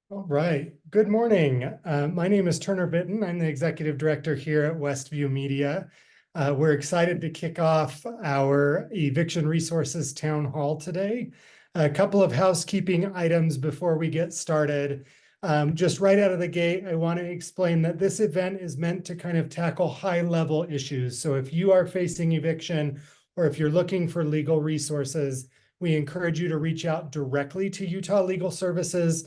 All right. Good morning. My name is Turner Bitton. I'm the executive director here at Westview Media. We're excited to kick off our Eviction Resources Town Hall today. A couple of housekeeping items before we get started. Just right out of the gate, I want to explain that this event is meant to kind of tackle high-level issues. So if you are facing eviction or if you're looking for legal resources, we encourage you to reach out directly to Utah Legal Services.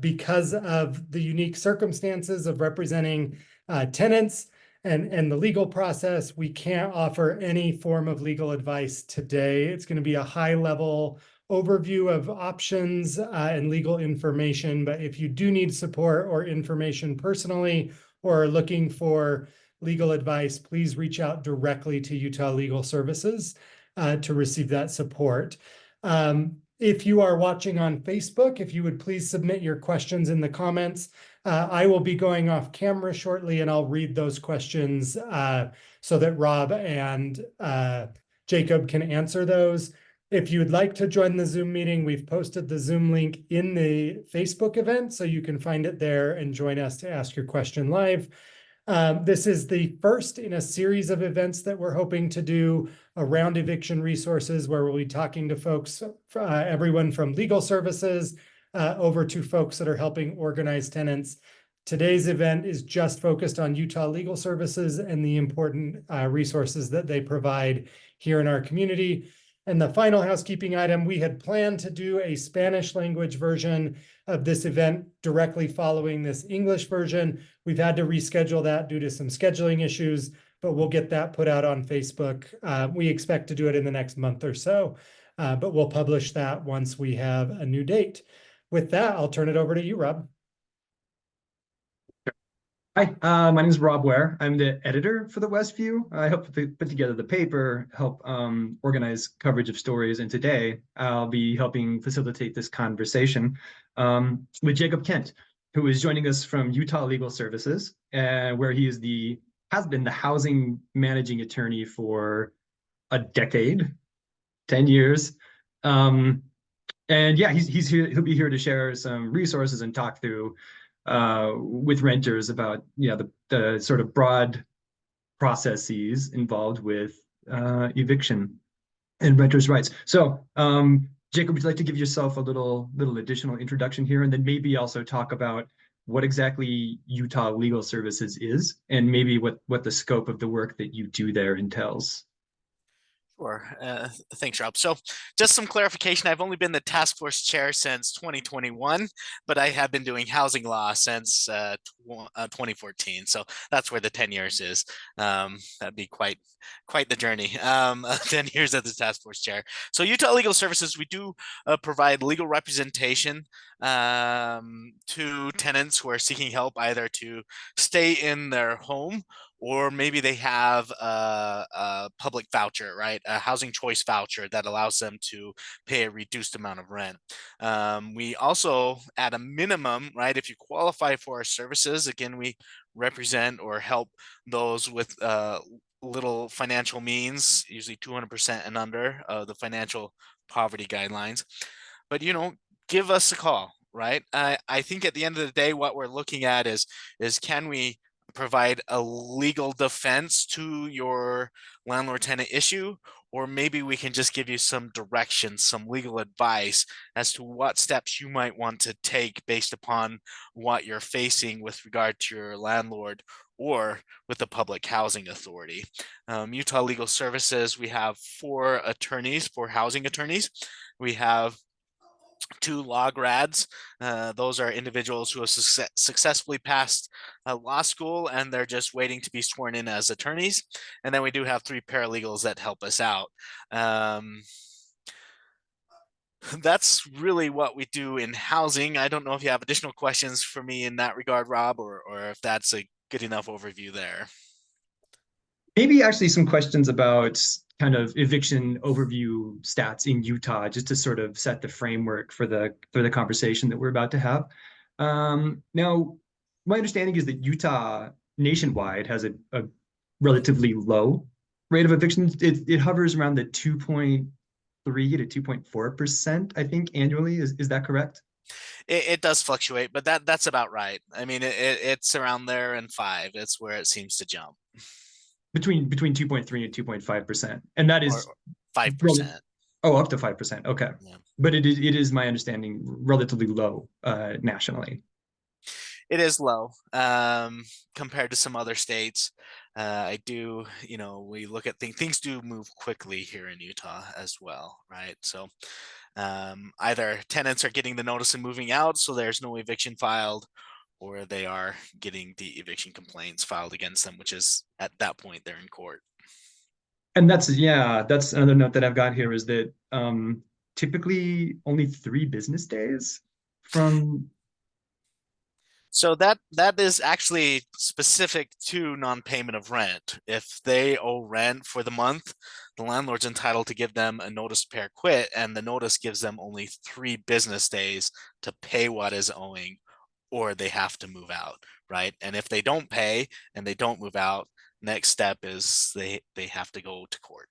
Because of the unique circumstances of representing tenants and the legal process, we can't offer any form of legal advice today. It's going to be a high-level overview of options and legal information. But if you do need support or information personally or are looking for legal advice, please reach out directly to Utah Legal Services to receive that support. If you are watching on Facebook, if you would please submit your questions in the comments. I will be going off camera shortly and I'll read those questions so that Rob and Jacob can answer those. If you would like to join the Zoom meeting, we've posted the Zoom link in the Facebook event, so you can find it there and join us to ask your question live. This is the first in a series of events that we're hoping to do around eviction resources, where we'll be talking to folks, everyone from legal services over to folks that are helping organize tenants. Today's event is just focused on Utah Legal Services and the important resources that they provide here in our community. And the final housekeeping item, we had planned to do a Spanish language version of this event directly following this English version. We've had to reschedule that due to some scheduling issues, but we'll get that put out on Facebook. We expect to do it in the next month or so, but we'll publish that once we have a new date. With that, I'll turn it over to you, Rob. Hi, my name is Rob Ware. I'm the editor for the Westview. I help put together the paper, help organize coverage of stories, and today I'll be helping facilitate this conversation with Jacob Kent, who is joining us from Utah Legal Services, where he has been the housing managing attorney for a decade, 10 years. And yeah, he's here. He'll be here to share some resources and talk through with renters about the sort of broad processes involved with eviction and renters' rights. So, Jacob, would you like to give yourself a little additional introduction here, and then maybe also talk about what exactly Utah Legal Services is, and maybe what the scope of the work that you do there entails? Sure. Thanks, Rob. So just some clarification. I've only been the task force chair since 2021, but I have been doing housing law since 2014. So that's where the 10 years is. That'd be quite the journey. 10 years as the task force chair. So Utah Legal Services, we do provide legal representation to tenants who are seeking help either to stay in their home, or maybe they have a public voucher, right? A housing choice voucher that allows them to pay a reduced amount of rent. We also, at a minimum, right, if you qualify for our services, again, we represent or help those with little financial means, usually 200% and under the financial poverty guidelines. But, give us a call, right? I think at the end of the day, what we're looking at is can we provide a legal defense to your landlord-tenant issue, or maybe we can just give you some direction, some legal advice as to what steps you might want to take based upon what you're facing with regard to your landlord or with the public housing authority. Utah Legal Services, we have four housing attorneys. We have 2 law grads. Those are individuals who have successfully passed law school and they're just waiting to be sworn in as attorneys. And then we do have 3 paralegals that help us out. That's really what we do in housing. I don't know if you have additional questions for me in that regard, Rob, or if that's a good enough overview there. Maybe actually some questions about kind of eviction overview stats in Utah, just to sort of set the framework for the conversation that we're about to have. Now, my understanding is that Utah nationwide has a relatively low rate of evictions. It hovers around the 2.3 to 2.4%, I think, annually. Is that correct? It does fluctuate, but that's about right. I mean, it's around there and 5. It's where it seems to jump. Between 2.3 and 2.5%, and that Or is 5%. oh, up to 5%. Okay, Yeah. but it is my understanding relatively low nationally. It is low compared to some other states. I do, we look at things do move quickly here in Utah as well, right? So either tenants are getting the notice and moving out, so there's no eviction filed, or they are getting the eviction complaints filed against them, which is at that point they're in court. And that's another note that I've got here is that typically only 3 business days from. So that is actually specific to non-payment of rent. If they owe rent for the month, the landlord's entitled to give them a notice to pay or quit, and the notice gives them only 3 business days to pay what is owing, or they have to move out, right? And if they don't pay and they don't move out, next step is they have to go to court.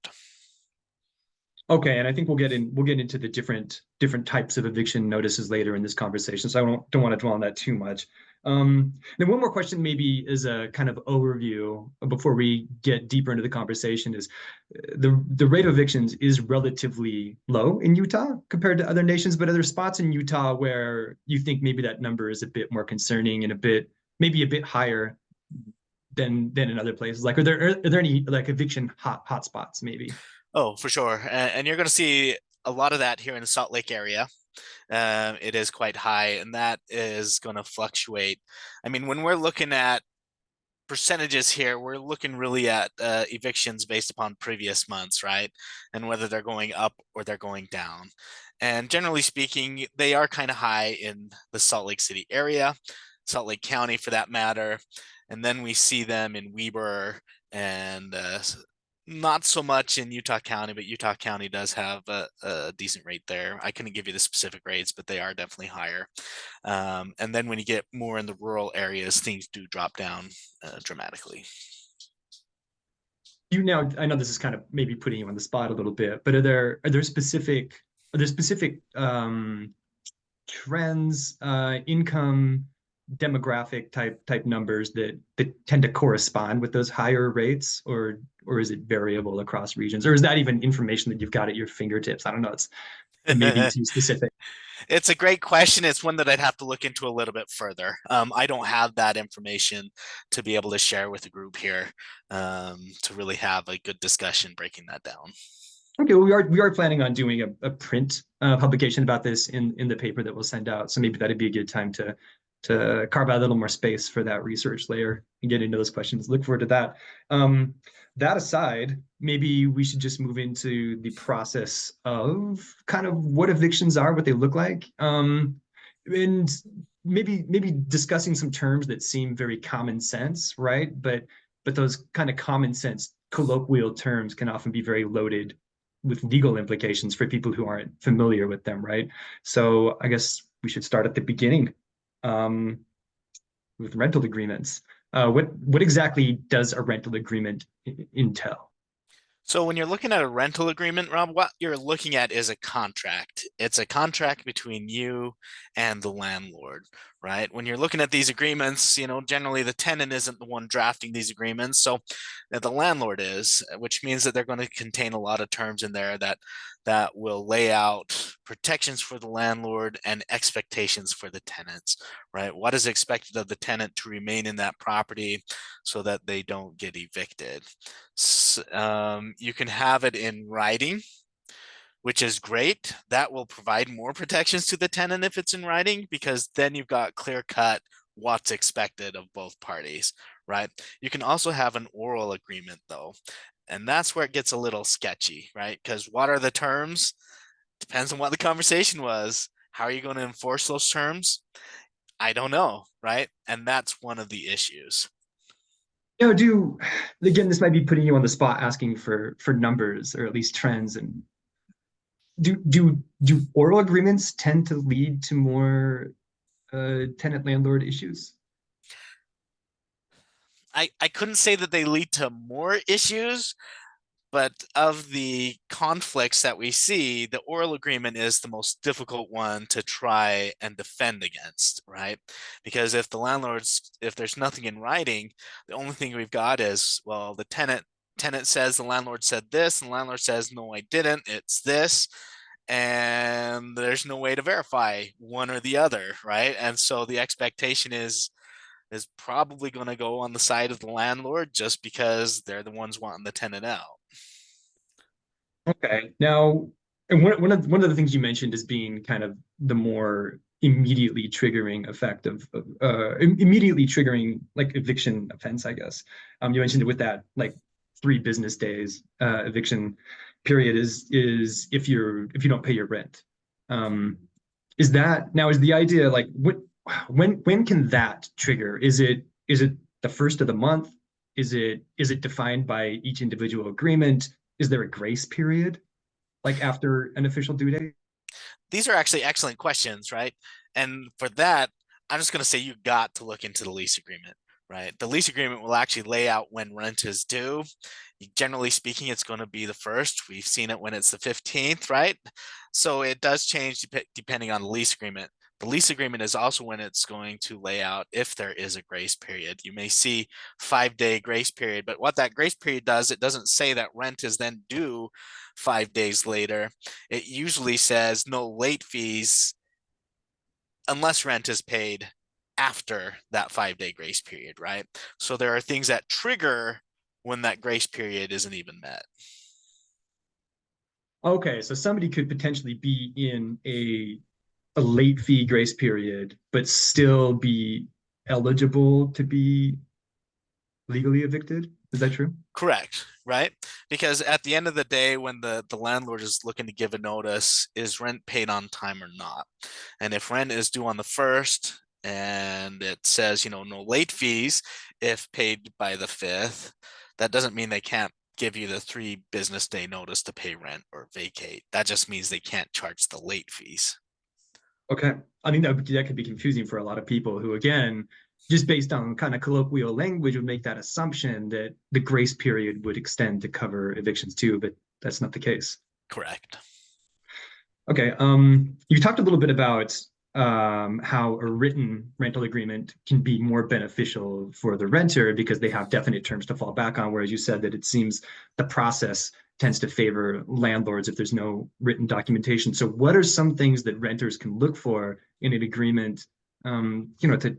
Okay, and I think we'll get into the different types of eviction notices later in this conversation, so I don't want to dwell on that too much. Then one more question, maybe as a kind of overview before we get deeper into the conversation, is the rate of evictions is relatively low in Utah compared to other nations, but are there spots in Utah where you think maybe that number is a bit more concerning and maybe a bit higher than in other places? Like, are there any like eviction hotspots maybe? Oh, for sure. And you're going to see a lot of that here in the Salt Lake area. It is quite high, and that is going to fluctuate. I mean, when we're looking at percentages here, we're looking really at evictions based upon previous months, right? And whether they're going up or they're going down. And generally speaking, they are kind of high in the Salt Lake City area, Salt Lake County for that matter. And then we see them in Weber and not so much in Utah County, but Utah County does have a decent rate there. I couldn't give you the specific rates, but they are definitely higher. And then when you get more in the rural areas, things do drop down dramatically. I know this is kind of maybe putting you on the spot a little bit, but are there specific trends, income, demographic type numbers that tend to correspond with those higher rates, or is it variable across regions, or is that even information that you've got at your fingertips? I don't know. It may be too specific. It's a great question. It's one that I'd have to look into a little bit further. I don't have that information to be able to share with the group here to really have a good discussion breaking that down. Okay, well, we are planning on doing a print publication about this in the paper that we'll send out. So maybe that'd be a good time to carve out a little more space for that research layer and get into those questions. Look forward to that. That aside, maybe we should just move into the process of kind of what evictions are, what they look like, and maybe discussing some terms that seem very common sense, right? But those kind of common sense colloquial terms can often be very loaded with legal implications for people who aren't familiar with them, right? So I guess we should start at the beginning with rental agreements. What exactly does a rental agreement entail? So when you're looking at a rental agreement, Rob, what you're looking at is a contract. It's a contract between you and the landlord, right? When you're looking at these agreements, generally the tenant isn't the one drafting these agreements, so the landlord is, which means that they're going to contain a lot of terms in there that will lay out protections for the landlord and expectations for the tenants, right? What is expected of the tenant to remain in that property so that they don't get evicted. You can have it in writing, which is great. That will provide more protections to the tenant if it's in writing, because then you've got clear cut what's expected of both parties, right? You can also have an oral agreement though, and that's where it gets a little sketchy, right? Because what are the terms? Depends on what the conversation was. How are you going to enforce those terms? I don't know, right? And that's one of the issues. Again, this might be putting you on the spot asking for numbers or at least trends, and do oral agreements tend to lead to more tenant landlord issues? I couldn't say that they lead to more issues, But of the conflicts that we see, the oral agreement is the most difficult one to try and defend against, right? Because if there's nothing in writing, the only thing we've got is, well, the tenant says the landlord said this, and the landlord says, no, I didn't, it's this. And there's no way to verify one or the other, right? And so the expectation is probably going to go on the side of the landlord just because they're the ones wanting the tenant out. Okay. Now, and one of the things you mentioned is being kind of the more immediately triggering effect of immediately triggering like eviction offense, I guess. You mentioned it with that like 3 business days eviction period is if you don't pay your rent. Is the idea like when can that trigger? Is it the first of the month? Is it defined by each individual agreement? Is there a grace period like after an official due date? These are actually excellent questions, right? And for that, I'm just going to say you got to look into the lease agreement, right? The lease agreement will actually lay out when rent is due. Generally speaking, it's going to be the first. We've seen it when it's the 15th, right? So it does change depending on the lease agreement. The lease agreement is also when it's going to lay out if there is a grace period. You may see 5-day grace period, but what that grace period does, it doesn't say that rent is then due 5 days later. It usually says no late fees unless rent is paid after that 5-day grace period, right? So there are things that trigger when that grace period isn't even met. Okay, so somebody could potentially be in a late fee grace period, but still be eligible to be legally evicted. Is that true? Correct, right? Because at the end of the day, when the landlord is looking to give a notice, is rent paid on time or not? And if rent is due on the 1st and it says, no late fees if paid by the 5th, that doesn't mean they can't give you the 3 business day notice to pay rent or vacate. That just means they can't charge the late fees. Okay. I mean, that could be confusing for a lot of people who, again, just based on kind of colloquial language, would make that assumption that the grace period would extend to cover evictions too, but that's not the case. Correct. Okay. You talked a little bit about how a written rental agreement can be more beneficial for the renter because they have definite terms to fall back on, whereas you said that it seems the process tends to favor landlords if there's no written documentation. So what are some things that renters can look for in an agreement, to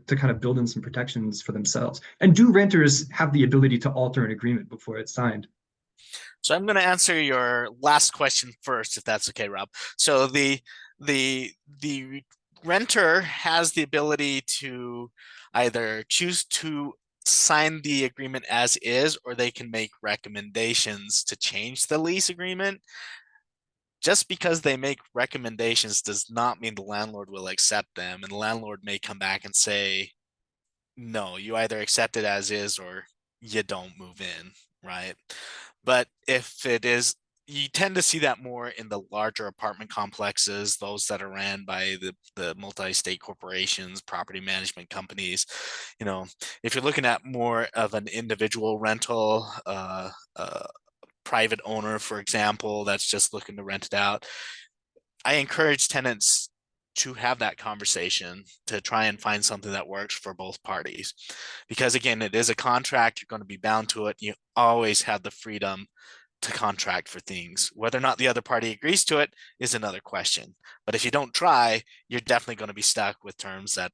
kind of build in some protections for themselves? And do renters have the ability to alter an agreement before it's signed? So I'm going to answer your last question first, if that's okay, Rob. So the renter has the ability to either choose to sign the agreement as is, or they can make recommendations to change the lease agreement. Just because they make recommendations does not mean the landlord will accept them, and the landlord may come back and say, no, you either accept it as is or you don't move in, right? But if it is, you tend to see that more in the larger apartment complexes, those that are ran by the multi-state corporations, property management companies. If you're looking at more of an individual rental, private owner, for example, that's just looking to rent it out, I encourage tenants to have that conversation to try and find something that works for both parties. Because again, it is a contract, you're going to be bound to it. You always have the freedom to contract for things. Whether or not the other party agrees to it is another question. But if you don't try, you're definitely going to be stuck with terms that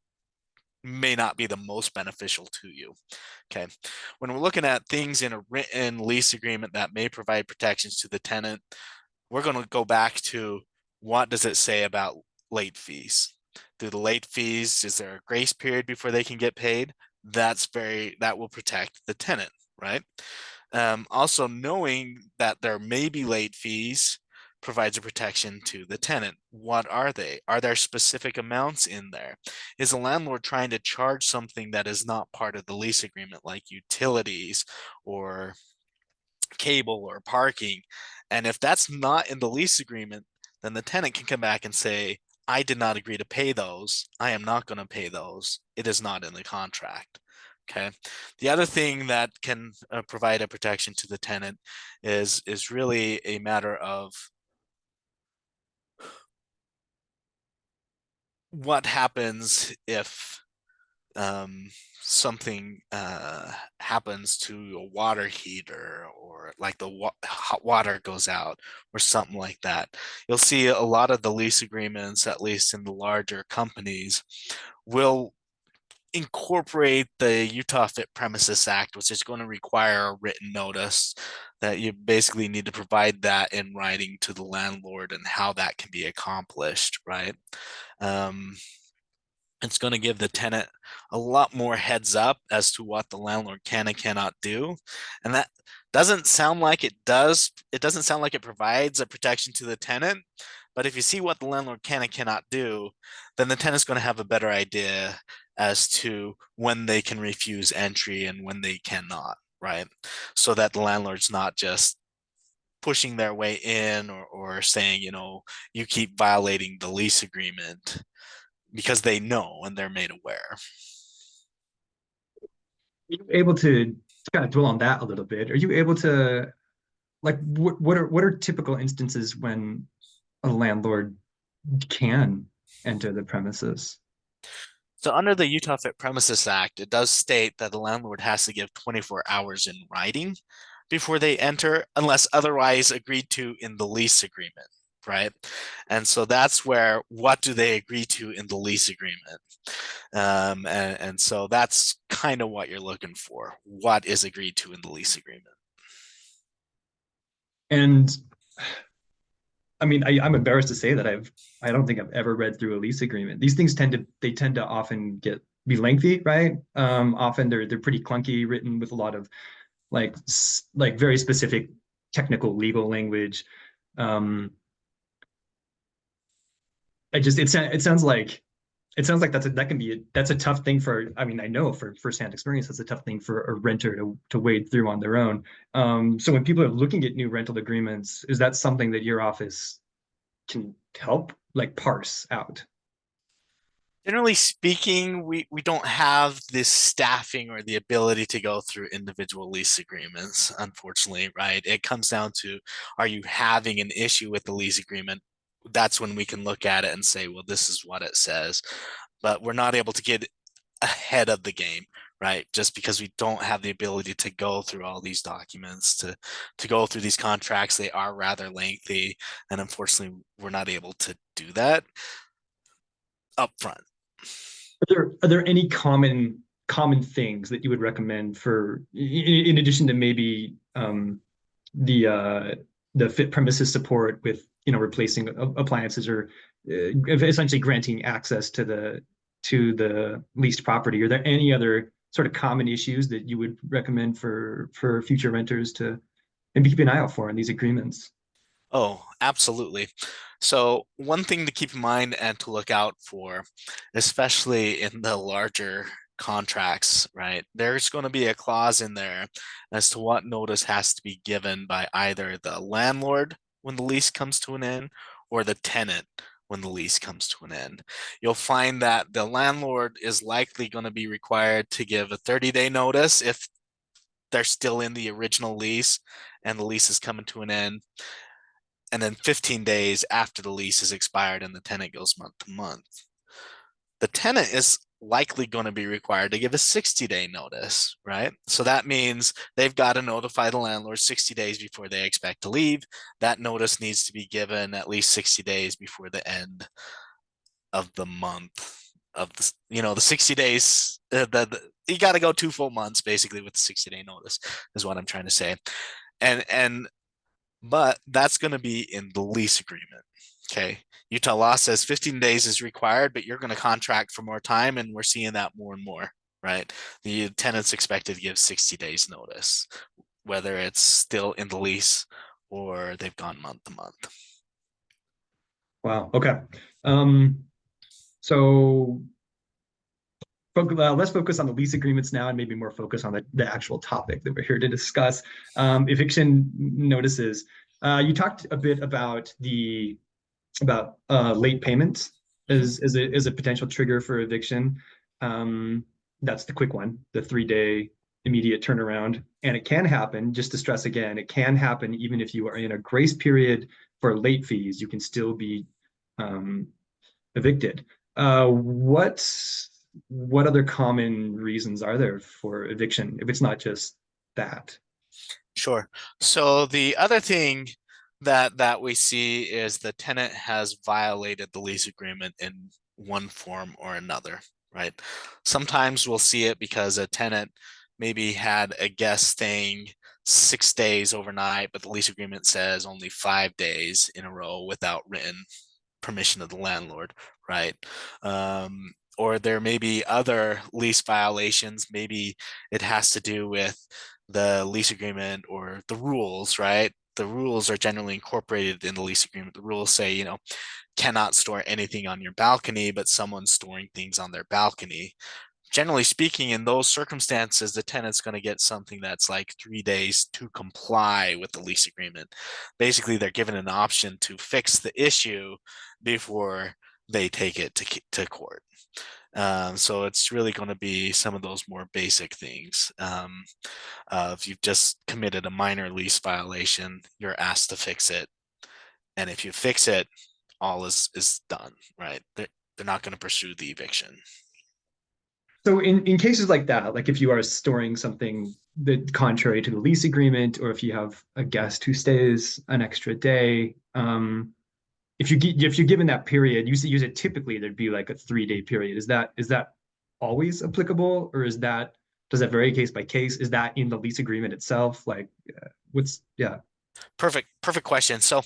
may not be the most beneficial to you. Okay. When we're looking at things in a written lease agreement that may provide protections to the tenant, we're going to go back to what does it say about late fees? Do the late fees, is there a grace period before they can get paid? That will protect the tenant, right? Also, knowing that there may be late fees provides a protection to the tenant. What are they? Are there specific amounts in there? Is the landlord trying to charge something that is not part of the lease agreement, like utilities or cable or parking? And if that's not in the lease agreement, then the tenant can come back and say, I did not agree to pay those. I am not going to pay those. It is not in the contract, Okay. The other thing that can provide a protection to the tenant is really a matter of what happens if something happens to a water heater, or like the hot water goes out or something like that. You'll see a lot of the lease agreements, at least in the larger companies, will incorporate the Utah Fit Premises Act, which is going to require a written notice that you basically need to provide that in writing to the landlord and how that can be accomplished, right? Um, it's going to give the tenant a lot more heads up as to what the landlord can and cannot do. And that doesn't sound like it does. It doesn't sound like it provides a protection to the tenant. But if you see what the landlord can and cannot do, then the tenant's going to have a better idea as to when they can refuse entry and when they cannot, right? So that the landlord's not just pushing their way in, or saying, you keep violating the lease agreement, because they know and they're made aware. Are you able to kind of dwell on that a little bit? Are you able to, like, what are typical instances when a landlord can enter the premises? So under the Utah Fit Premises Act, it does state that the landlord has to give 24 hours in writing before they enter, unless otherwise agreed to in the lease agreement, right? And so that's where, what do they agree to in the lease agreement? And so that's kind of what you're looking for. What is agreed to in the lease agreement? And I mean, I'm embarrassed to say that I don't think I've ever read through a lease agreement. These things tend to often be lengthy, right? Often they're pretty clunky, written with a lot of like very specific technical legal language. Um, it sounds like that's a tough thing for, I mean, I know for firsthand experience, that's a tough thing for a renter to wade through on their own. So when people are looking at new rental agreements, is that something that your office can help like parse out? Generally speaking, we don't have this staffing or the ability to go through individual lease agreements, unfortunately, right? It comes down to, are you having an issue with the lease agreement? That's when we can look at it and say, well, this is what it says. But we're not able to get ahead of the game, right? Just because we don't have the ability to go through all these documents, to go through these contracts. They are rather lengthy, and unfortunately, we're not able to do that up front. Are there any common things that you would recommend for, in addition to maybe the fit premises support with replacing appliances, or essentially granting access to the leased property? Are there any other sort of common issues that you would recommend for future renters to maybe keep an eye out for in these agreements? Oh, absolutely. So one thing to keep in mind and to look out for, especially in the larger contracts, right? There's going to be a clause in there as to what notice has to be given by either the landlord when the lease comes to an end, or the tenant when the lease comes to an end. You'll find that the landlord is likely going to be required to give a 30-day notice if they're still in the original lease and the lease is coming to an end, and then 15 days after the lease is expired and the tenant goes month to month. The tenant is likely going to be required to give a 60-day notice, right? So that means they've got to notify the landlord 60 days before they expect to leave. That notice needs to be given at least 60 days before the end of the month of the 60 days. You got to go 2 full months basically with the 60-day notice, is what I'm trying to say. But that's going to be in the lease agreement. Okay. Utah law says 15 days is required, but you're going to contract for more time, and we're seeing that more and more, right? The tenant's expected to give 60 days notice, whether it's still in the lease or they've gone month to month. Wow. Okay. So let's focus on the lease agreements now, and maybe more focus on the actual topic that we're here to discuss. Eviction notices. You talked a bit about late payments as a potential trigger for eviction. that's the quick one, the 3-day immediate turnaround. And it can happen, just to stress again, it can happen even if you are in a grace period for late fees, you can still be evicted. What other common reasons are there for eviction if it's not just that? Sure. So the other thing that we see is the tenant has violated the lease agreement in one form or another, right? Sometimes we'll see it because a tenant maybe had a guest staying 6 days overnight, but the lease agreement says only 5 days in a row without written permission of the landlord, right? Or there may be other lease violations. Maybe it has to do with the lease agreement or the rules, right? The rules are generally incorporated in the lease agreement. The rules say, cannot store anything on your balcony, but someone's storing things on their balcony. Generally speaking, in those circumstances, the tenant's going to get something that's like 3 days to comply with the lease agreement. Basically, they're given an option to fix the issue before they take it to court. So it's really going to be some of those more basic things. If you've just committed a minor lease violation, you're asked to fix it. And if you fix it, all is done, right? They're not going to pursue the eviction. So in cases like that, like if you are storing something that contrary to the lease agreement, or if you have a guest who stays an extra day, if you're given that period, use it typically there'd be like a 3-day period. Is that always applicable, or does that vary case by case? Is that in the lease agreement itself? Like, yeah. Perfect question. So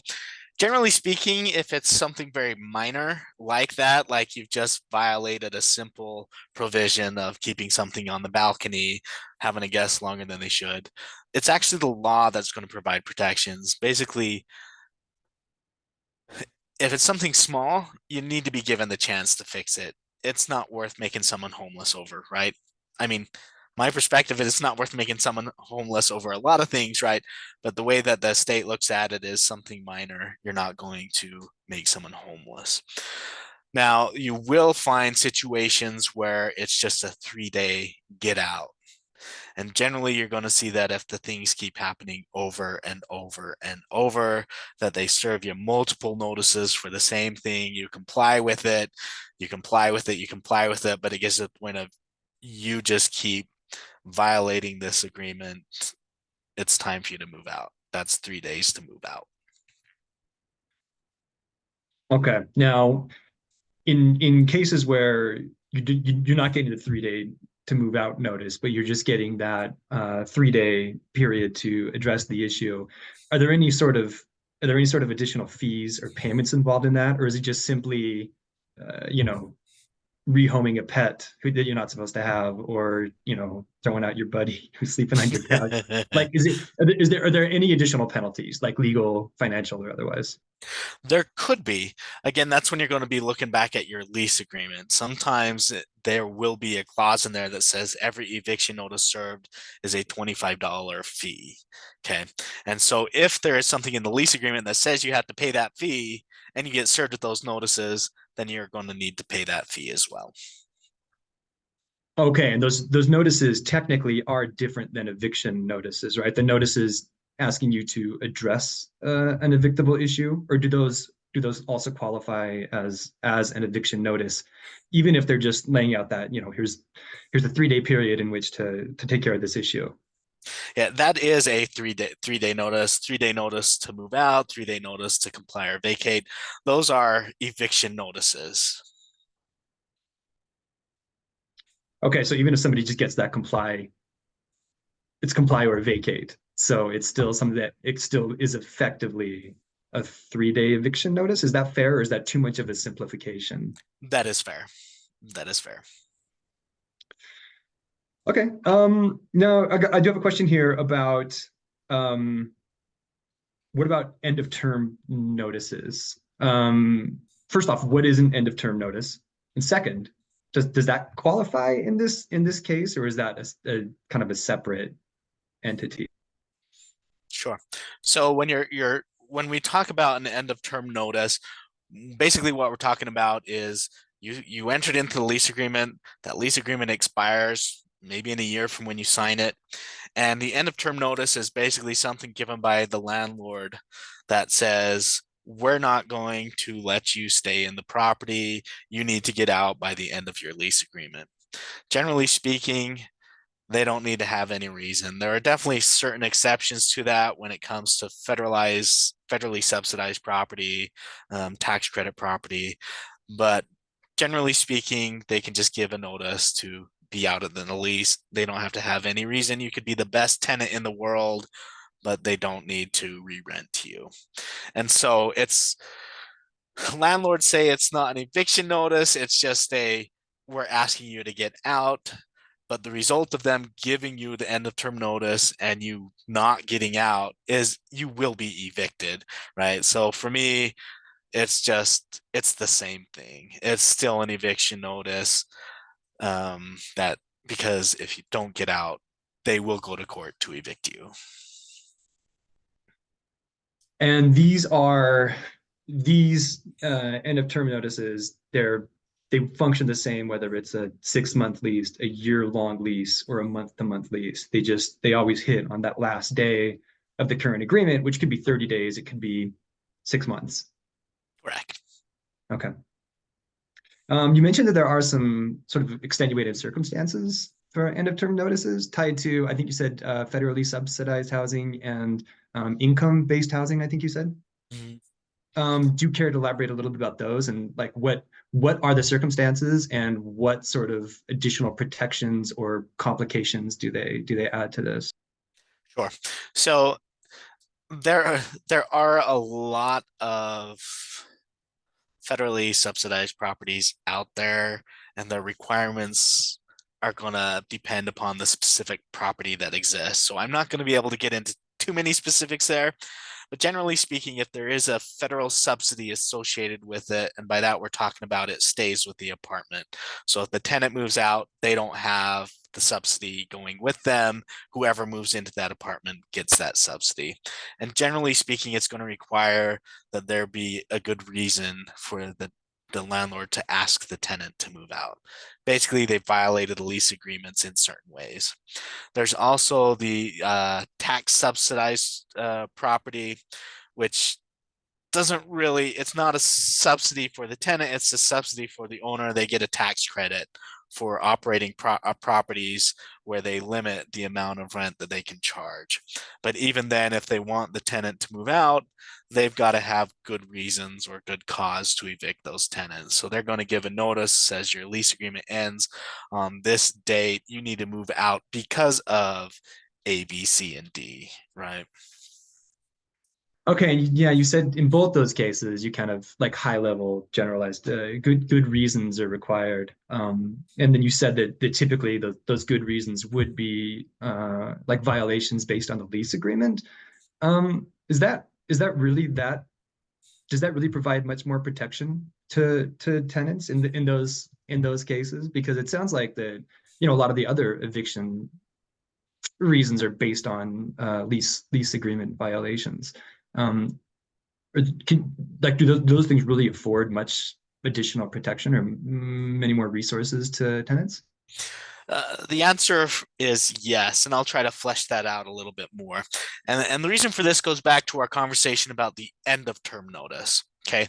generally speaking, if it's something very minor like that, like you've just violated a simple provision of keeping something on the balcony, having a guest longer than they should, it's actually the law that's going to provide protections. Basically, if it's something small, you need to be given the chance to fix it. It's not worth making someone homeless over, right? I mean, my perspective is it's not worth making someone homeless over a lot of things, right? But the way that the state looks at it is something minor. You're not going to make someone homeless. Now, you will find situations where it's just a 3-day get out. And generally, you're going to see that if the things keep happening over and over and over, that they serve you multiple notices for the same thing. You comply with it, you comply with it, you comply with it, but it gets to the point of you just keep violating this agreement. It's time for you to move out. That's 3 days to move out. Okay. Now, in cases where you're not getting the 3-day to move out notice, but you're just getting that 3-day period to address the issue, are there any sort of additional fees or payments involved in that, or is it just simply rehoming a pet that you're not supposed to have, or throwing out your buddy who's sleeping on your couch? Like, are there any additional penalties, like legal, financial, or otherwise? There could be. Again, that's when you're going to be looking back at your lease agreement. Sometimes there will be a clause in there that says every eviction notice served is a $25 fee. Okay. And so if there is something in the lease agreement that says you have to pay that fee and you get served with those notices, then you're going to need to pay that fee as well. Okay, and those notices technically are different than eviction notices, right? The notices asking you to address an evictable issue, or do those also qualify as an eviction notice, even if they're just laying out that here's a 3-day period in which to take care of this issue? Yeah, that is a 3-day notice, 3-day notice to move out, 3-day notice to comply or vacate. Those are eviction notices. Okay, so even if somebody just gets that comply, it's comply or vacate. So it's still something that it still is effectively a 3-day eviction notice. Is that fair, or is that too much of a simplification? That is fair. That is fair. Okay. Now I do have a question here about what about end of term notices? First off, what is an end of term notice? And second, does that qualify in this case, or is that a kind of a separate entity? Sure. So when we talk about an end of term notice, basically what we're talking about is you entered into the lease agreement. That lease agreement expires maybe in a year from when you sign it. And the end of term notice is basically something given by the landlord that says, we're not going to let you stay in the property. You need to get out by the end of your lease agreement. Generally speaking, they don't need to have any reason. There are definitely certain exceptions to that when it comes to federally subsidized property, tax credit property. But generally speaking, they can just give a notice to be out of the lease. They don't have to have any reason. You could be the best tenant in the world, but they don't need to re-rent to you. And so landlords say it's not an eviction notice. It's just we're asking you to get out. But the result of them giving you the end of term notice and you not getting out is you will be evicted, right? So for me, it's the same thing. It's still an eviction notice, that because if you don't get out, they will go to court to evict you. And these end of term notices, they function the same whether it's a 6-month lease, a year-long lease, or a month-to-month lease. They always hit on that last day of the current agreement, which could be 30 days, it could be 6 months. Correct. Okay. You mentioned that there are some sort of extenuated circumstances for end of term notices tied to, I think you said, federally subsidized housing and income-based housing, I think you said. Mm-hmm. Do you care to elaborate a little bit about those, and like what are the circumstances and what sort of additional protections or complications do they add to this? Sure. So there are a lot of federally subsidized properties out there, and the requirements are going to depend upon the specific property that exists. So I'm not going to be able to get into too many specifics there. But generally speaking, if there is a federal subsidy associated with it, and by that we're talking about it stays with the apartment. So if the tenant moves out, they don't have the subsidy going with them. Whoever moves into that apartment gets that subsidy. And generally speaking, it's going to require that there be a good reason for the landlord to ask the tenant to move out. Basically, they violated the lease agreements in certain ways. There's also the tax subsidized property, which it's not a subsidy for the tenant, it's a subsidy for the owner. They get a tax credit for operating properties where they limit the amount of rent that they can charge. But even then, if they want the tenant to move out, they've got to have good reasons or good cause to evict those tenants. So they're going to give a notice, says your lease agreement ends on this date. You need to move out because of A, B, C, and D, right? Okay, yeah, you said in both those cases, you kind of like high level generalized good reasons are required. And then you said that typically those good reasons would be like violations based on the lease agreement. Is that really that? Does that really provide much more protection to tenants in those cases? Because it sounds like that, a lot of the other eviction reasons are based on lease agreement violations. Do those things really afford much additional protection or many more resources to tenants? The answer is yes, and I'll try to flesh that out a little bit more. And the reason for this goes back to our conversation about the end of term notice. Okay,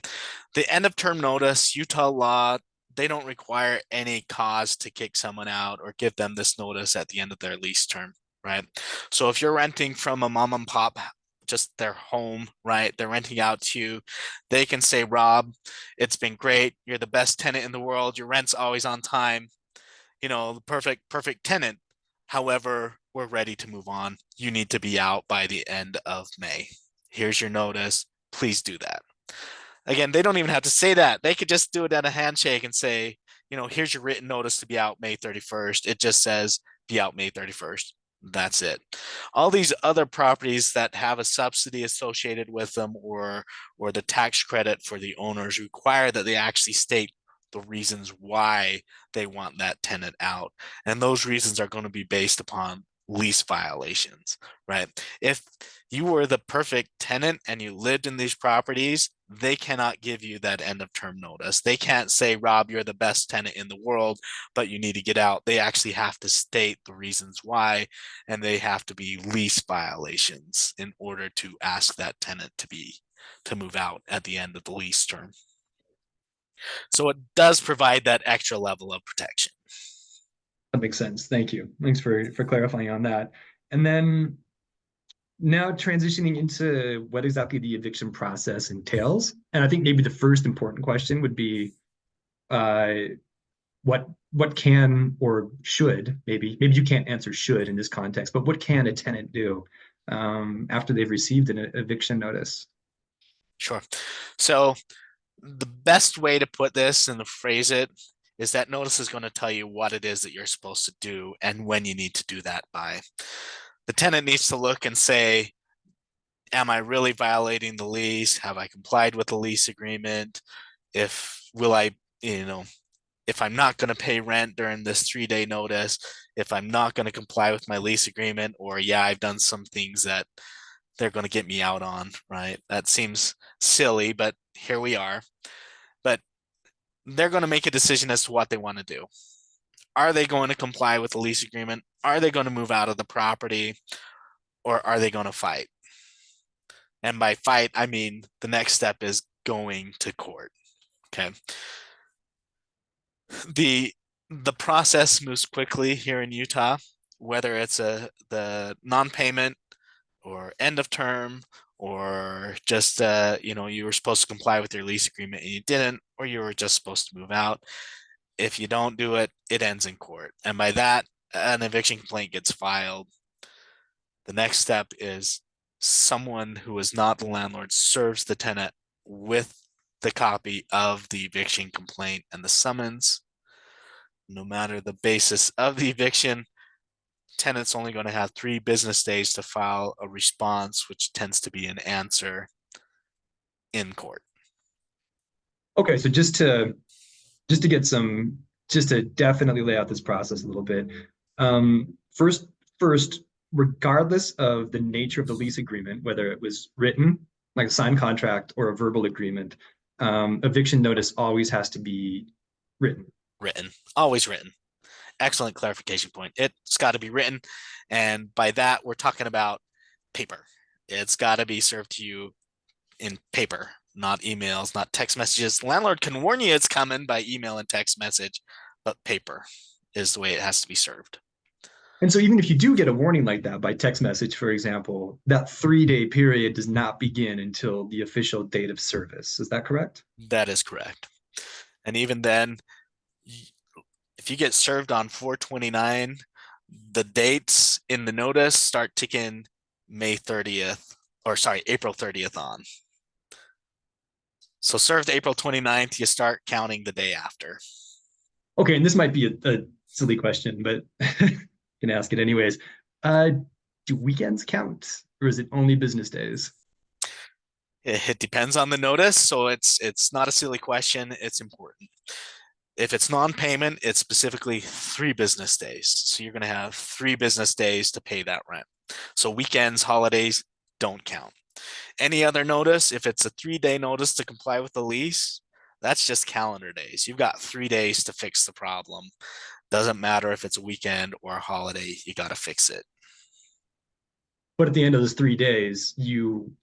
the end of term notice, Utah law, they don't require any cause to kick someone out or give them this notice at the end of their lease term, right? So if you're renting from a mom and pop, just their home, right? They're renting out to you. They can say, Rob, it's been great. You're the best tenant in the world. Your rent's always on time. The perfect tenant. However, we're ready to move on. You need to be out by the end of May. Here's your notice. Please do that. Again, they don't even have to say that. They could just do it at a handshake and say, here's your written notice to be out May 31st. It just says be out May 31st. That's it. All these other properties that have a subsidy associated with them or the tax credit for the owners require that they actually state the reasons why they want that tenant out. And those reasons are going to be based upon lease violations, right? If you were the perfect tenant and you lived in these properties, they cannot give you that end of term notice. They can't say, Rob, you're the best tenant in the world, but you need to get out. They actually have to state the reasons why, and they have to be lease violations in order to ask that tenant to move out at the end of the lease term. So it does provide that extra level of protection. That makes sense. Thank you. Thanks for clarifying on that. And then now transitioning into what exactly the eviction process entails. And I think maybe the first important question would be what can or should, maybe you can't answer should in this context, but what can a tenant do after they've received an eviction notice? Sure. So the best way to put this and to phrase it is that notice is going to tell you what it is that you're supposed to do and when you need to do that by. The tenant needs to look and say, am I really violating the lease? Have I complied with the lease agreement? If I'm not going to pay rent during this 3-day notice, if I'm not going to comply with my lease agreement, or I've done some things that they're going to get me out on, right? That seems silly, but here we are. But they're going to make a decision as to what they want to do. Are they going to comply with the lease agreement? Are they going to move out of the property? Or are they going to fight? And by fight, I mean the next step is going to court. Okay. The process moves quickly here in Utah, whether it's the non-payment or end of term, or just you were supposed to comply with your lease agreement and you didn't, or you were just supposed to move out. If you don't do it, it ends in court. And by that, an eviction complaint gets filed. The next step is someone who is not the landlord serves the tenant with the copy of the eviction complaint and the summons. No matter the basis of the eviction, tenant's only going to have 3 business days to file a response, which tends to be an answer in court. Okay, so just to definitely lay out this process a little bit. First, regardless of the nature of the lease agreement, whether it was written, like a signed contract, or a verbal agreement, eviction notice always has to be written. Written, always written. Excellent clarification point. It's got to be written. And by that, we're talking about paper. It's got to be served to you in paper, not emails, not text messages. The landlord can warn you it's coming by email and text message, but paper is the way it has to be served. And so even if you do get a warning like that by text message, for example, that 3-day period does not begin until the official date of service. Is that correct? That is correct. And even then, if you get served on 4/29, the dates in the notice start ticking April 30th on. So served April 29th, you start counting the day after. Okay, and this might be a silly question, but can ask it anyways. Do weekends count, or is it only business days? It depends on the notice, so it's not a silly question. It's important. If it's non-payment, it's specifically 3 business days. So you're going to have 3 business days to pay that rent. So weekends, holidays don't count. Any other notice, if it's a 3-day notice to comply with the lease, that's just calendar days. You've got 3 days to fix the problem. Doesn't matter if it's a weekend or a holiday, you got to fix it. But at the end of those 3 days, you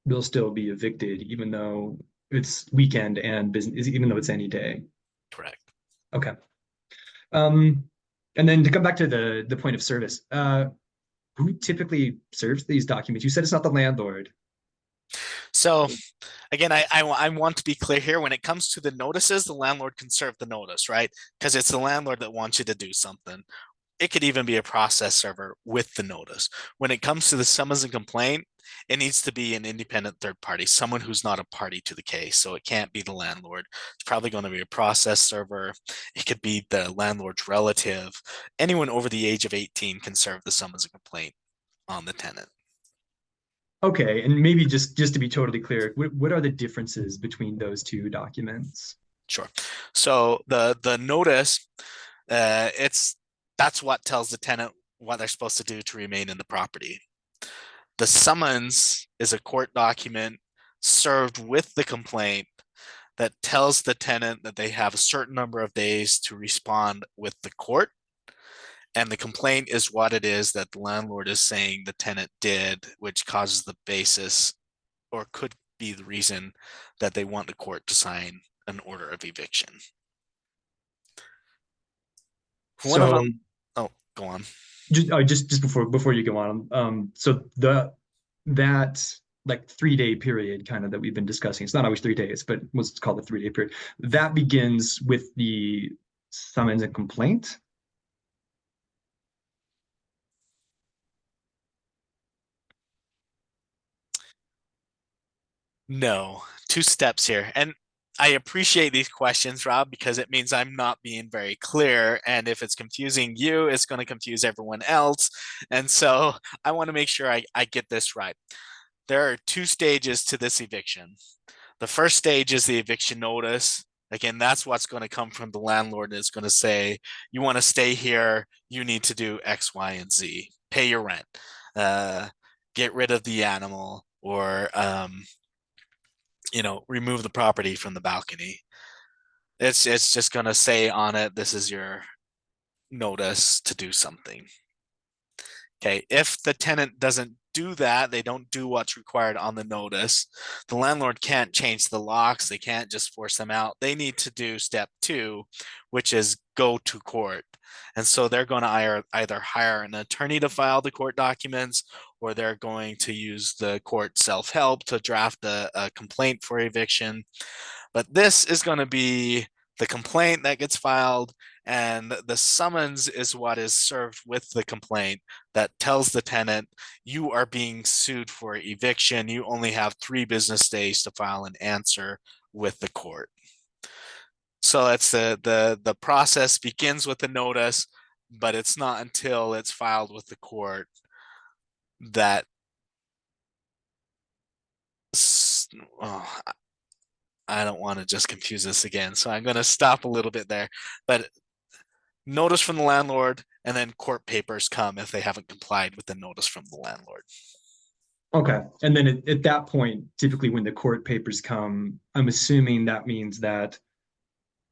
will still be evicted, even though it's weekend and business, even though it's any day. Correct. Okay. And then to come back to the point of service, who typically serves these documents? You said it's not the landlord. So again, I want to be clear here. When it comes to the notices, the landlord can serve the notice, right? Because it's the landlord that wants you to do something. It could even be a process server with the notice. When it comes to the summons and complaint, it needs to be an independent third party, someone who's not a party to the case. So it can't be the landlord. It's probably going to be a process server. It could be the landlord's relative. Anyone over the age of 18 can serve the summons and complaint on the tenant. Okay, and maybe just to be totally clear, what are the differences between those 2 documents? Sure. So the notice, that's what tells the tenant what they're supposed to do to remain in the property. The summons is a court document served with the complaint that tells the tenant that they have a certain number of days to respond with the court. And the complaint is what it is that the landlord is saying the tenant did, which causes the basis or could be the reason that they want the court to sign an order of eviction. One of So them, oh, go on. just before you go on, so that like 3-day period kind of that we've been discussing, it's not always 3 days, but what's called a 3-day period, that begins with the summons and complaint. No, 2 steps here. And I appreciate these questions, Rob, because it means I'm not being very clear. And if it's confusing you, it's going to confuse everyone else. And so I want to make sure I get this right. There are 2 stages to this eviction. The first stage is the eviction notice. Again, that's what's going to come from the landlord. It's going to say, you want to stay here, you need to do X, Y, and Z. Pay your rent, get rid of the animal, or remove the property from the balcony. It's just going to say on it, this is your notice to do something. Okay, if the tenant doesn't do that, they don't do what's required on the notice, the landlord can't change the locks, they can't just force them out. They need to do step 2, which is go to court. And so they're going to either hire an attorney to file the court documents, or they're going to use the court self-help to draft a complaint for eviction. But this is going to be the complaint that gets filed, and the summons is what is served with the complaint that tells the tenant, you are being sued for eviction. You only have 3 business days to file an answer with the court. So it's the process begins with the notice, but it's not until it's filed with the court that I don't want to just confuse this again. So I'm going to stop a little bit there. But notice from the landlord, and then court papers come if they haven't complied with the notice from the landlord. Okay. And then at that point, typically when the court papers come, I'm assuming that means that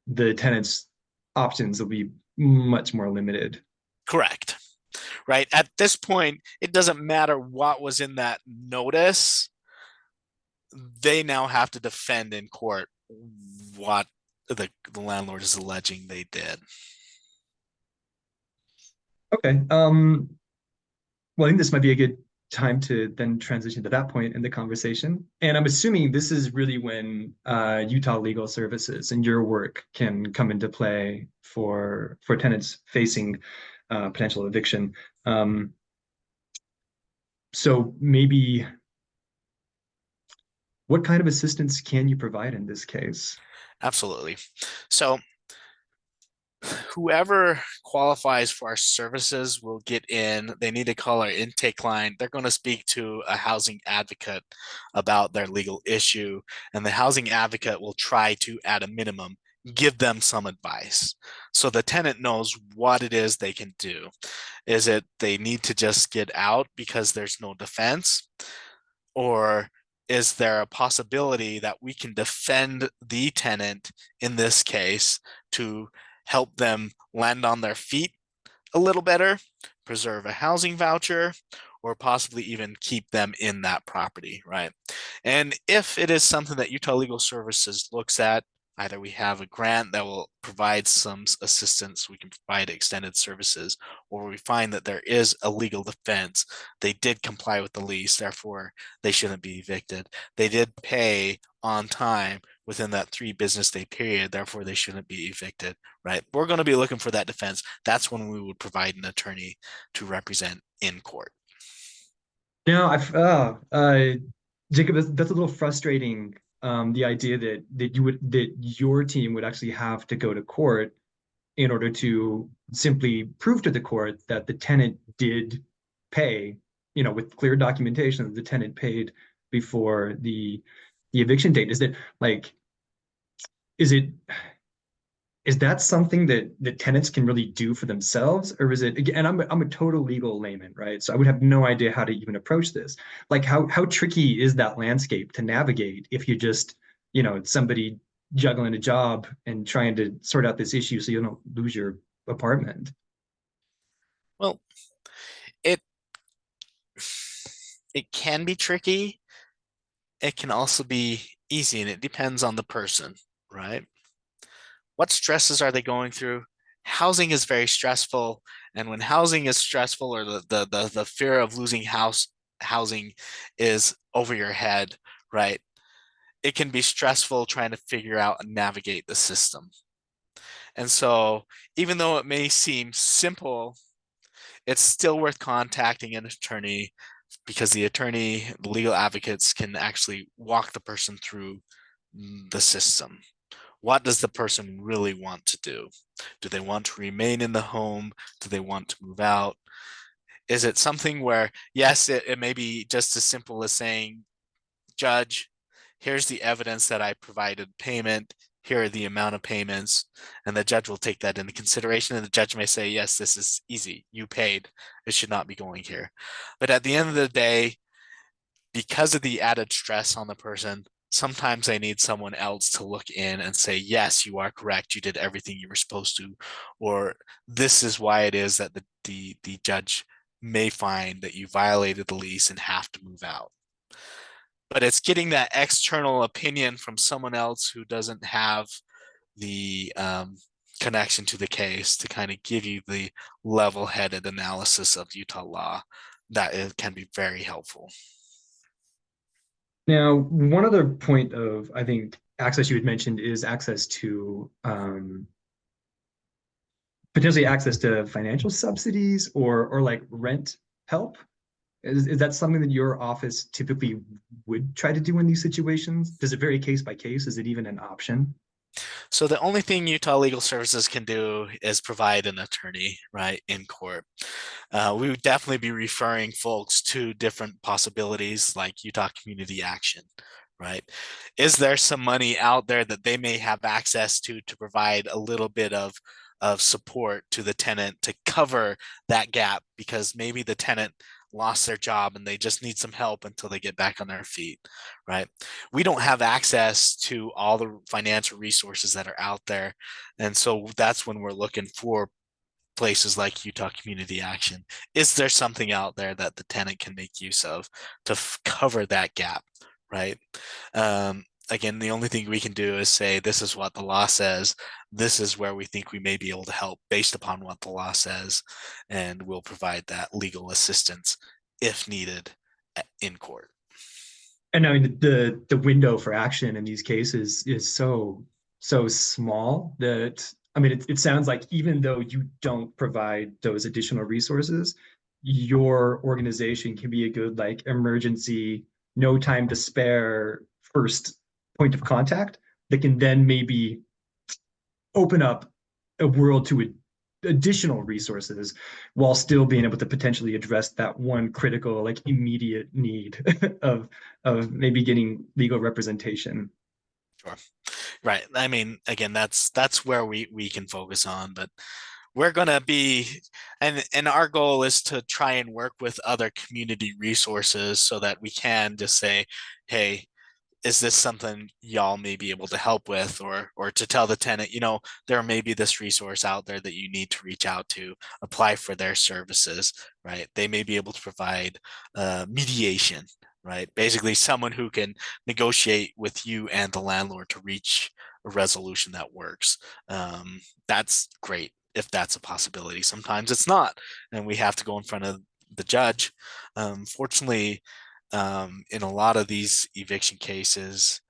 the tenant's options will be much more limited. Correct. Right. At this point, it doesn't matter what was in that notice. They now have to defend in court what the landlord is alleging they did. Okay. Well, I think this might be a good time to then transition to that point in the conversation. And I'm assuming this is really when Utah Legal Services and your work can come into play for tenants facing potential eviction. So maybe what kind of assistance can you provide in this case? Absolutely. So whoever qualifies for our services will get in. They need to call our intake line. They're going to speak to a housing advocate about their legal issue, and the housing advocate will try to, at a minimum, give them some advice so the tenant knows what it is they can do. Is it they need to just get out because there's no defense? Or is there a possibility that we can defend the tenant in this case to help them land on their feet a little better, preserve a housing voucher, or possibly even keep them in that property, right? And if it is something that Utah Legal Services looks at, either we have a grant that will provide some assistance, we can provide extended services, or we find that there is a legal defense. They did comply with the lease, therefore they shouldn't be evicted. They did pay on time within that 3 business day period, therefore they shouldn't be evicted, right? We're going to be looking for that defense. That's when we would provide an attorney to represent in court. Now, Jacob, that's a little frustrating. The idea that your team would actually have to go to court in order to simply prove to the court that the tenant did pay, with clear documentation that the tenant paid before the eviction date. Is it is that something that the tenants can really do for themselves, or is it, again, I'm a total legal layman, right? So I would have no idea how to even approach this. Like how tricky is that landscape to navigate if you just, somebody juggling a job and trying to sort out this issue so you don't lose your apartment? Well, it it can be tricky. It can also be easy, and it depends on the person, right? What stresses are they going through? Housing is very stressful, and when housing is stressful, or the fear of losing housing is over your head, right? It can be stressful trying to figure out and navigate the system. And so, even though it may seem simple, it's still worth contacting an attorney, because the attorney, the legal advocates, can actually walk the person through the system. What does the person really want to do? Do they want to remain in the home? Do they want to move out? Is it something where, yes, it may be just as simple as saying, Judge, here's the evidence that I provided payment. Here are the amount of payments. And the judge will take that into consideration. And the judge may say, yes, this is easy. You paid. It should not be going here. But at the end of the day, because of the added stress on the person, sometimes they need someone else to look in and say, yes, you are correct. You did everything you were supposed to. Or this is why it is that the judge may find that you violated the lease and have to move out. But it's getting that external opinion from someone else who doesn't have the connection to the case to kind of give you the level-headed analysis of Utah law that it can be very helpful. Now, one other point of, I think, access you had mentioned is access to potentially access to financial subsidies or like rent help. Is that something that your office typically would try to do in these situations? Does it vary case by case? Is it even an option? So the only thing Utah Legal Services can do is provide an attorney, right, in court. We would definitely be referring folks to different possibilities like Utah Community Action, right? Is there some money out there that they may have access to provide a little bit of support to the tenant to cover that gap, because maybe the tenant lost their job and they just need some help until they get back on their feet, right? We don't have access to all the financial resources that are out there. And so that's when we're looking for places like Utah Community Action. Is there something out there that the tenant can make use of to cover that gap, right? Again, the only thing we can do is say, this is what the law says. This is where we think we may be able to help based upon what the law says. And we'll provide that legal assistance if needed in court. And I mean, the window for action in these cases is so small that, I mean, it sounds like even though you don't provide those additional resources, your organization can be a good like emergency, no time to spare first point of contact that can then maybe open up a world to additional resources while still being able to potentially address that one critical, like immediate need of maybe getting legal representation. Sure. Right. I mean, again, that's where we can focus on, but we're going to be, and our goal is to try and work with other community resources so that we can just say, hey, is this something y'all may be able to help with, or to tell the tenant, there may be this resource out there that you need to reach out to, apply for their services, right? They may be able to provide mediation, right? Basically someone who can negotiate with you and the landlord to reach a resolution that works. That's great if that's a possibility. Sometimes it's not, and we have to go in front of the judge. Fortunately, in a lot of these eviction cases,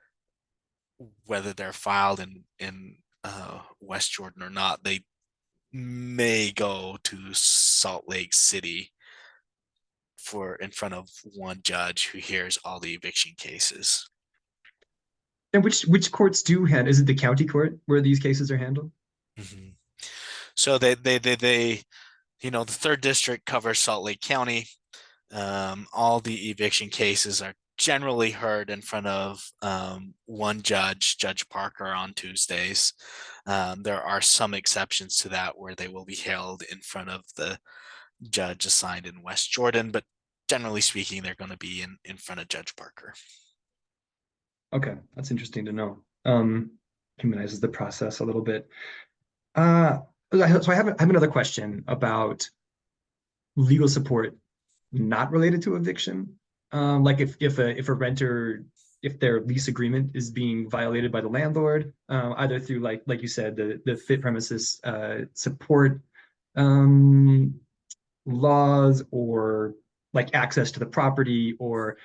whether they're filed in West Jordan or not, they may go to Salt Lake City for in front of one judge who hears all the eviction cases. And which courts do handle? Is it the county court where these cases are handled? Mm-hmm. So they the third district covers Salt Lake County. All the eviction cases are generally heard in front of one judge, Judge Parker, on Tuesdays. There are some exceptions to that where they will be held in front of the judge assigned in West Jordan, but generally speaking, they're going to be in front of Judge Parker. Okay, that's interesting to know. Humanizes the process a little bit. So I have another question about legal support not related to eviction. Like if a renter, if their lease agreement is being violated by the landlord, either through like you said, the fit premises support laws, or like access to the property, or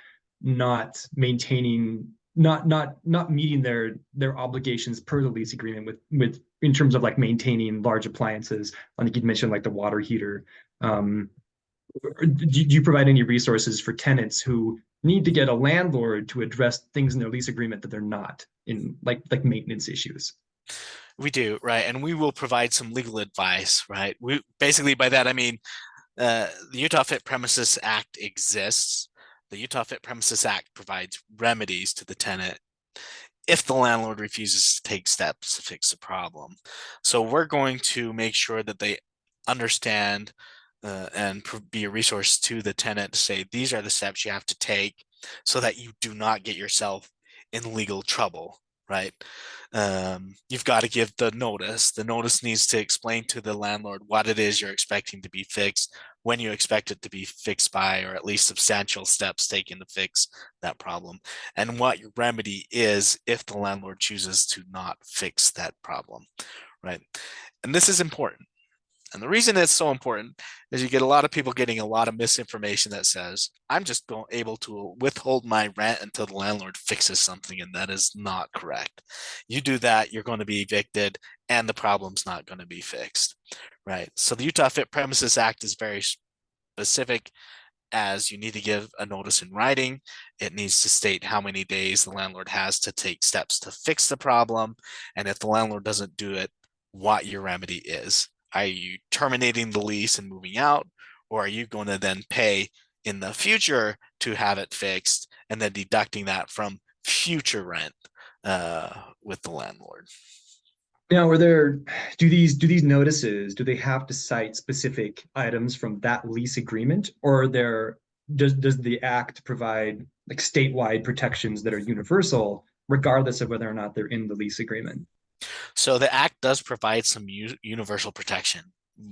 not maintaining, not meeting their obligations per the lease agreement with in terms of like maintaining large appliances. I think you'd mentioned like the water heater. Do you provide any resources for tenants who need to get a landlord to address things in their lease agreement that they're not, in like maintenance issues? We do, right? And we will provide some legal advice, right? We basically, by that I mean the Utah Fit Premises Act exists. The Utah Fit Premises Act provides remedies to the tenant if the landlord refuses to take steps to fix the problem. So we're going to make sure that they understand and be a resource to the tenant to say, these are the steps you have to take so that you do not get yourself in legal trouble, right? You've got to give the notice. The notice needs to explain to the landlord what it is you're expecting to be fixed, when you expect it to be fixed by, or at least substantial steps taken to fix that problem, and what your remedy is if the landlord chooses to not fix that problem, right? And this is important. And the reason it's so important is you get a lot of people getting a lot of misinformation that says, I'm just able to withhold my rent until the landlord fixes something, and that is not correct. You do that, you're going to be evicted, and the problem's not going to be fixed, right? So the Utah Fit Premises Act is very specific, as you need to give a notice in writing. It needs to state how many days the landlord has to take steps to fix the problem, and if the landlord doesn't do it, what your remedy is. Are you terminating the lease and moving out, or are you going to then pay in the future to have it fixed and then deducting that from future rent with the landlord? Now, do these notices, do they have to cite specific items from that lease agreement, or does the act provide like statewide protections that are universal, regardless of whether or not they're in the lease agreement? So the act does provide some universal protection.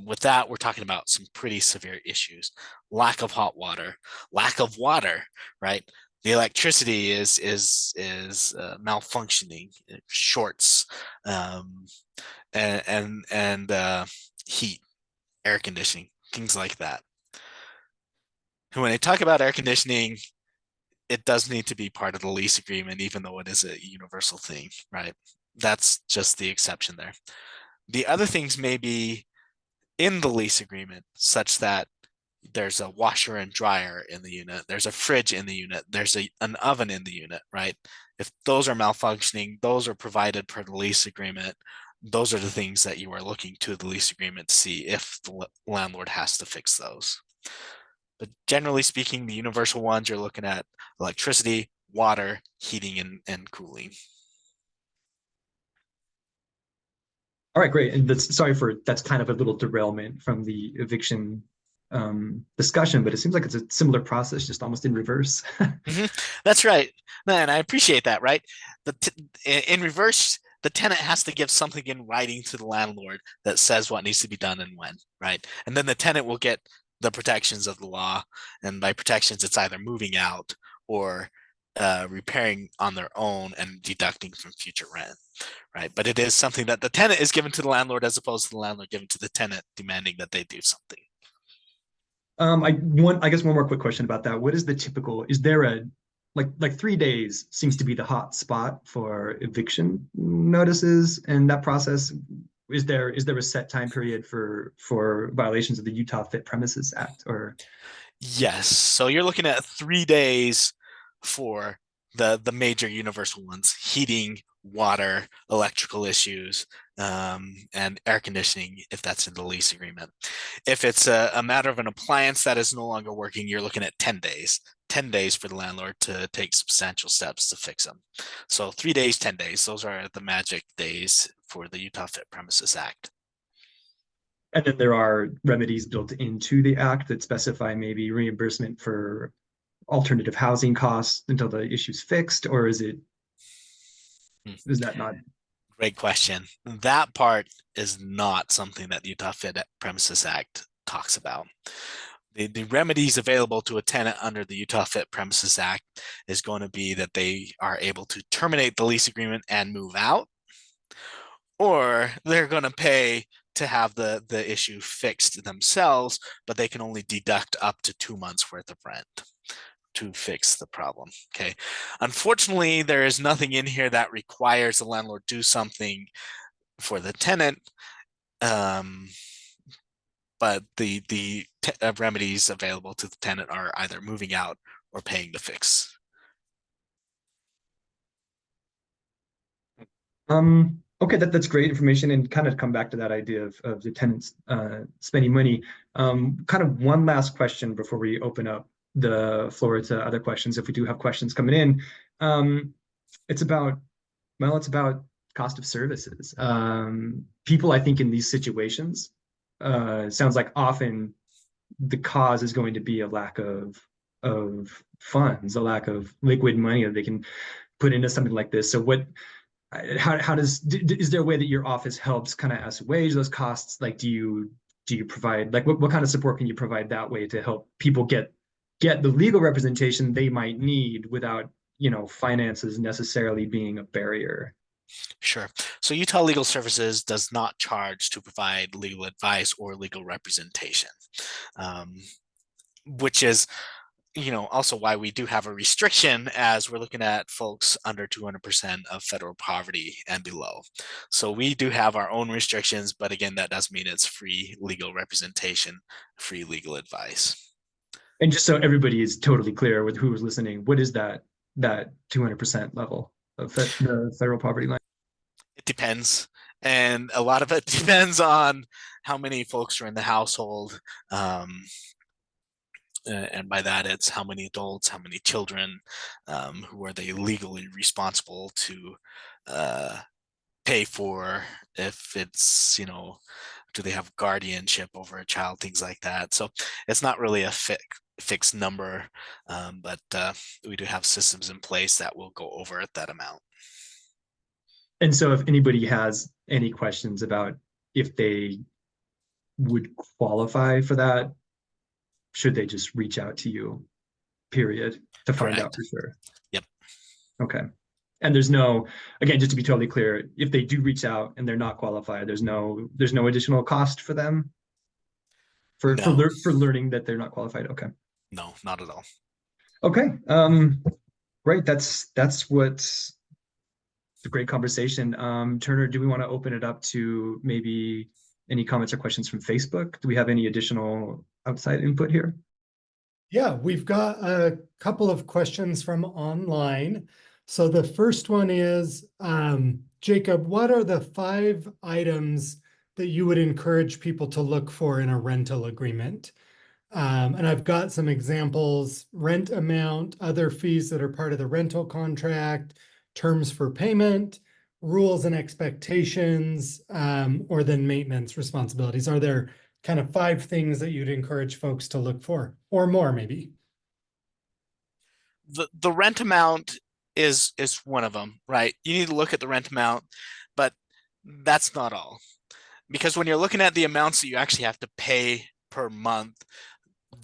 With that, we're talking about some pretty severe issues: lack of hot water, lack of water, right? The electricity is malfunctioning, shorts, and heat, air conditioning, things like that. And when they talk about air conditioning, it does need to be part of the lease agreement, even though it is a universal thing, right? That's just the exception there. The other things may be in the lease agreement, such that there's a washer and dryer in the unit, there's a fridge in the unit, there's an oven in the unit, right? If those are malfunctioning, those are provided per the lease agreement. Those are the things that you are looking to the lease agreement to see if the landlord has to fix those. But generally speaking, the universal ones, you're looking at electricity, water, heating, and cooling. All right, great. And that's kind of a little derailment from the eviction discussion, but it seems like it's a similar process, just almost in reverse. That's right. And I appreciate that, right? In reverse, the tenant has to give something in writing to the landlord that says what needs to be done and when, right? And then the tenant will get the protections of the law. And by protections, it's either moving out or repairing on their own and deducting from future rent, right? But it is something that the tenant is given to the landlord, as opposed to the landlord given to the tenant, demanding that they do something. I guess one more quick question about that. What is the typical, is there a, like 3 days seems to be the hot spot for eviction notices and that process. Is there a set time period for violations of the Utah Fit Premises Act, or? Yes. So you're looking at 3 days for the major universal ones: heating, water, electrical issues, and air conditioning, if that's in the lease agreement. If it's a matter of an appliance that is no longer working, you're looking at 10 days 10 days for the landlord to take substantial steps to fix them. So 3 days, 10 days, those are the magic days for the Utah Fit Premises Act. And then there are remedies built into the act that specify maybe reimbursement for alternative housing costs until the issue's fixed, or is that not? Great question. That part is not something that the Utah Fit Premises Act talks about. The remedies available to a tenant under the Utah Fit Premises Act is going to be that they are able to terminate the lease agreement and move out, or they're going to pay to have the issue fixed themselves, but they can only deduct up to 2 months worth of rent to fix the problem. Okay. Unfortunately, there is nothing in here that requires the landlord do something for the tenant. But the remedies available to the tenant are either moving out or paying the fix. Okay, that's great information, and kind of come back to that idea of the tenants spending money. Kind of one last question before we open up the floor to other questions, if we do have questions coming in. It's about cost of services. People, I think, in these situations, sounds like often the cause is going to be a lack of funds, a lack of liquid money that they can put into something like this. So how is there a way that your office helps kind of assuage those costs? Like, do you provide, like, what kind of support can you provide that way to help people get the legal representation they might need without, finances necessarily being a barrier? Sure. So Utah Legal Services does not charge to provide legal advice or legal representation, which is, also why we do have a restriction, as we're looking at folks under 200% of federal poverty and below. So we do have our own restrictions, but again, that does mean it's free legal representation, free legal advice. And just so everybody is totally clear with who is listening, what is that 200% level of the federal poverty line? It depends. And a lot of it depends on how many folks are in the household. And by that, it's how many adults, how many children, who are they legally responsible to pay for, if it's, do they have guardianship over a child, things like that. So it's not really a fixed number, but we do have systems in place that will go over that amount. And so if anybody has any questions about if they would qualify for that, should they just reach out to you, period, to find out for sure? Yep. Okay. And there's no, again, just to be totally clear, if they do reach out and they're not qualified, there's no additional cost for them for learning that they're not qualified. Okay. No, not at all. Okay. Great. That's what's a great conversation. Turner, do we want to open it up to maybe any comments or questions from Facebook? Do we have any additional outside input here? Yeah, we've got a couple of questions from online. So the first one is, Jacob, what are the 5 items that you would encourage people to look for in a rental agreement? And I've got some examples: rent amount, other fees that are part of the rental contract, terms for payment, rules and expectations, or then maintenance responsibilities. Are there kind of 5 things that you'd encourage folks to look for, or more maybe? The rent amount is one of them, right? You need to look at the rent amount, but that's not all. Because when you're looking at the amounts that you actually have to pay per month,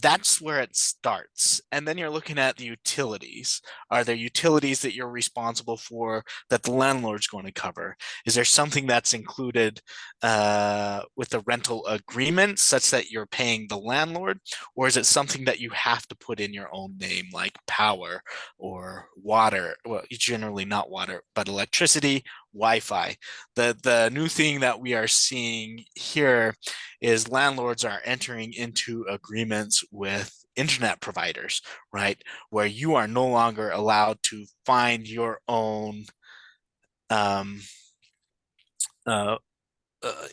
that's where it starts. And then you're looking at the utilities. Are there utilities that you're responsible for that the landlord's going to cover? Is there something that's included with the rental agreement such that you're paying the landlord? Or is it something that you have to put in your own name, like power or water? Well, generally not water, but electricity, Wi-Fi. The new thing that we are seeing here is landlords are entering into agreements with internet providers, right? Where you are no longer allowed to find your own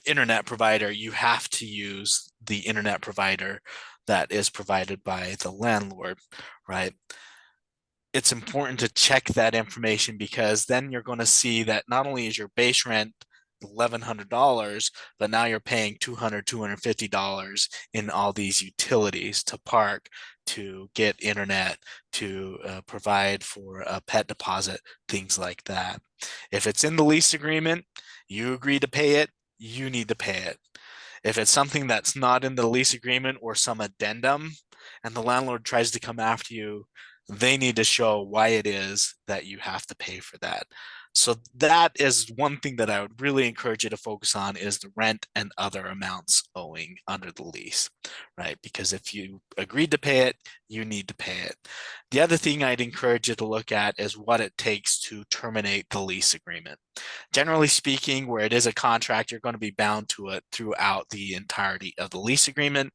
internet provider, you have to use the internet provider that is provided by the landlord, right? It's important to check that information, because then you're going to see that not only is your base rent $1,100, but now you're paying $250 in all these utilities to park, to get internet, to provide for a pet deposit, things like that. If it's in the lease agreement, you agree to pay it, you need to pay it. If it's something that's not in the lease agreement or some addendum, and the landlord tries to come after you, they need to show why it is that you have to pay for that. So that is one thing that I would really encourage you to focus on, is the rent and other amounts owing under the lease, right? Because if you agreed to pay it, you need to pay it. The other thing I'd encourage you to look at is what it takes to terminate the lease agreement. Generally speaking, where it is a contract, you're going to be bound to it throughout the entirety of the lease agreement.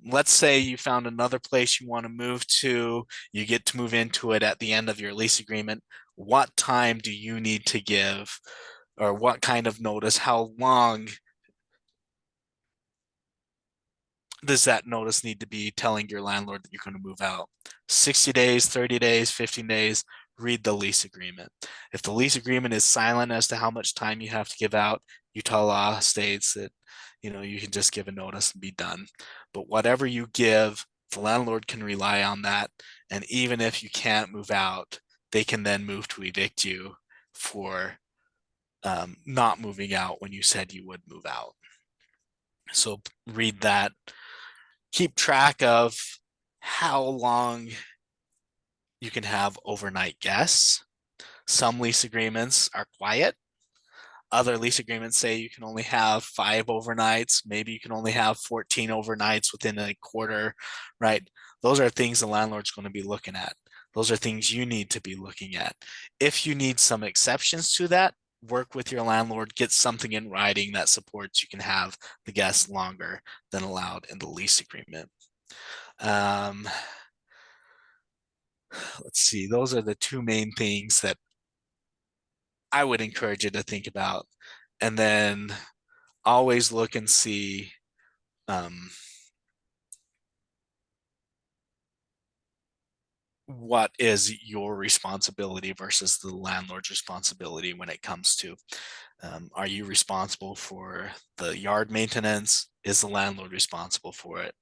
Let's say you found another place you want to move to, you get to move into it at the end of your lease agreement. What time do you need to give, or what kind of notice? How long does that notice need to be telling your landlord that you're going to move out? 60 days, 30 days, 15 days? Read the lease agreement. If the lease agreement is silent as to how much time you have to give out, Utah law states that you can just give a notice and be done. But whatever you give, the landlord can rely on that. And even if you can't move out, they can then move to evict you for not moving out when you said you would move out. So read that. Keep track of how long you can have overnight guests. Some lease agreements are quiet. Other lease agreements say you can only have 5 overnights. Maybe you can only have 14 overnights within a quarter, right? Those are things the landlord's going to be looking at. Those are things you need to be looking at. If you need some exceptions to that, work with your landlord, get something in writing that supports you can have the guests longer than allowed in the lease agreement. Let's see, those are the two main things that I would encourage you to think about. And then always look and see what is your responsibility versus the landlord's responsibility when it comes to, are you responsible for the yard maintenance? Is the landlord responsible for it?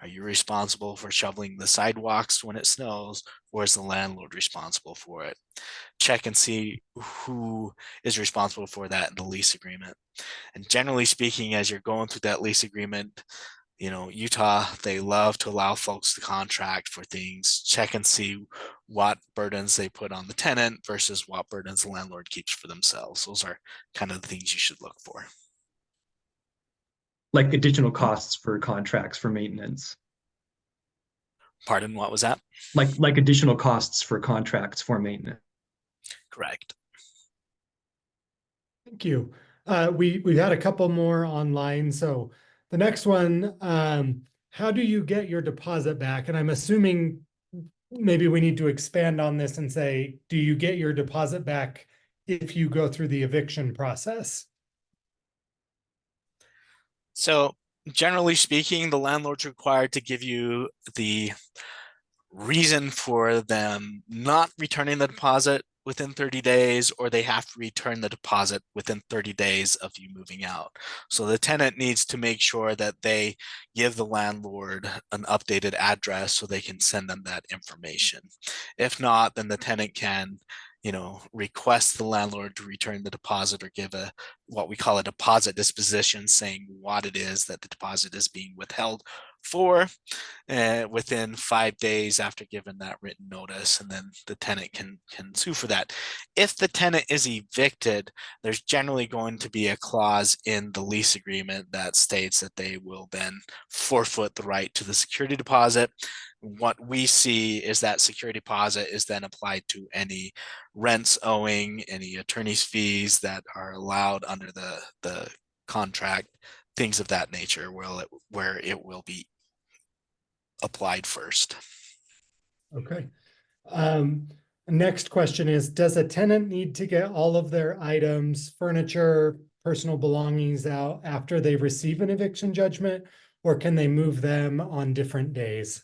Are you responsible for shoveling the sidewalks when it snows, or is the landlord responsible for it? Check and see who is responsible for that in the lease agreement. And generally speaking, as you're going through that lease agreement, Utah, they love to allow folks to contract for things. Check and see what burdens they put on the tenant versus what burdens the landlord keeps for themselves. Those are kind of the things you should look for. Like additional costs for contracts for maintenance. Pardon, what was that? Like additional costs for contracts for maintenance. Correct. Thank you. We've had a couple more online. So the next one, how do you get your deposit back? And I'm assuming maybe we need to expand on this and say, do you get your deposit back if you go through the eviction process? So generally speaking, the landlord's required to give you the reason for them not returning the deposit within 30 days, or they have to return the deposit within 30 days of you moving out. So the tenant needs to make sure that they give the landlord an updated address so they can send them that information. If not, then the tenant can request the landlord to return the deposit, or give what we call a deposit disposition, saying what it is that the deposit is being withheld for, within 5 days after giving that written notice, and then the tenant can sue for that. If the tenant is evicted, there's generally going to be a clause in the lease agreement that states that they will then forfeit the right to the security deposit. What we see is that security deposit is then applied to any rents owing, any attorney's fees that are allowed under the contract, things of that nature, where it will be applied first. Okay. Next question is, does a tenant need to get all of their items, furniture, personal belongings out after they receive an eviction judgment, or can they move them on different days?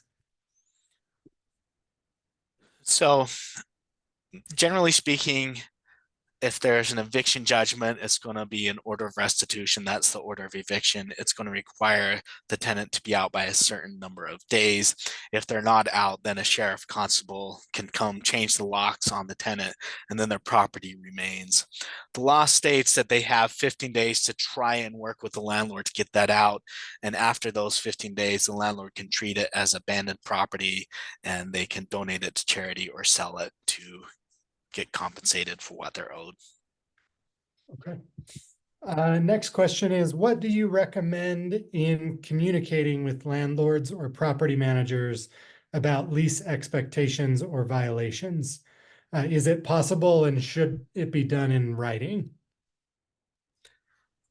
So generally speaking, if there's an eviction judgment, it's going to be an order of restitution. That's the order of eviction. It's going to require the tenant to be out by a certain number of days. If they're not out, then a sheriff constable can come change the locks on the tenant, and then their property remains. The law states that they have 15 days to try and work with the landlord to get that out. And after those 15 days, the landlord can treat it as abandoned property, and they can donate it to charity or sell it to get compensated for what they're owed. Okay. Next question is, what do you recommend in communicating with landlords or property managers about lease expectations or violations? Is it possible, and should it be done in writing?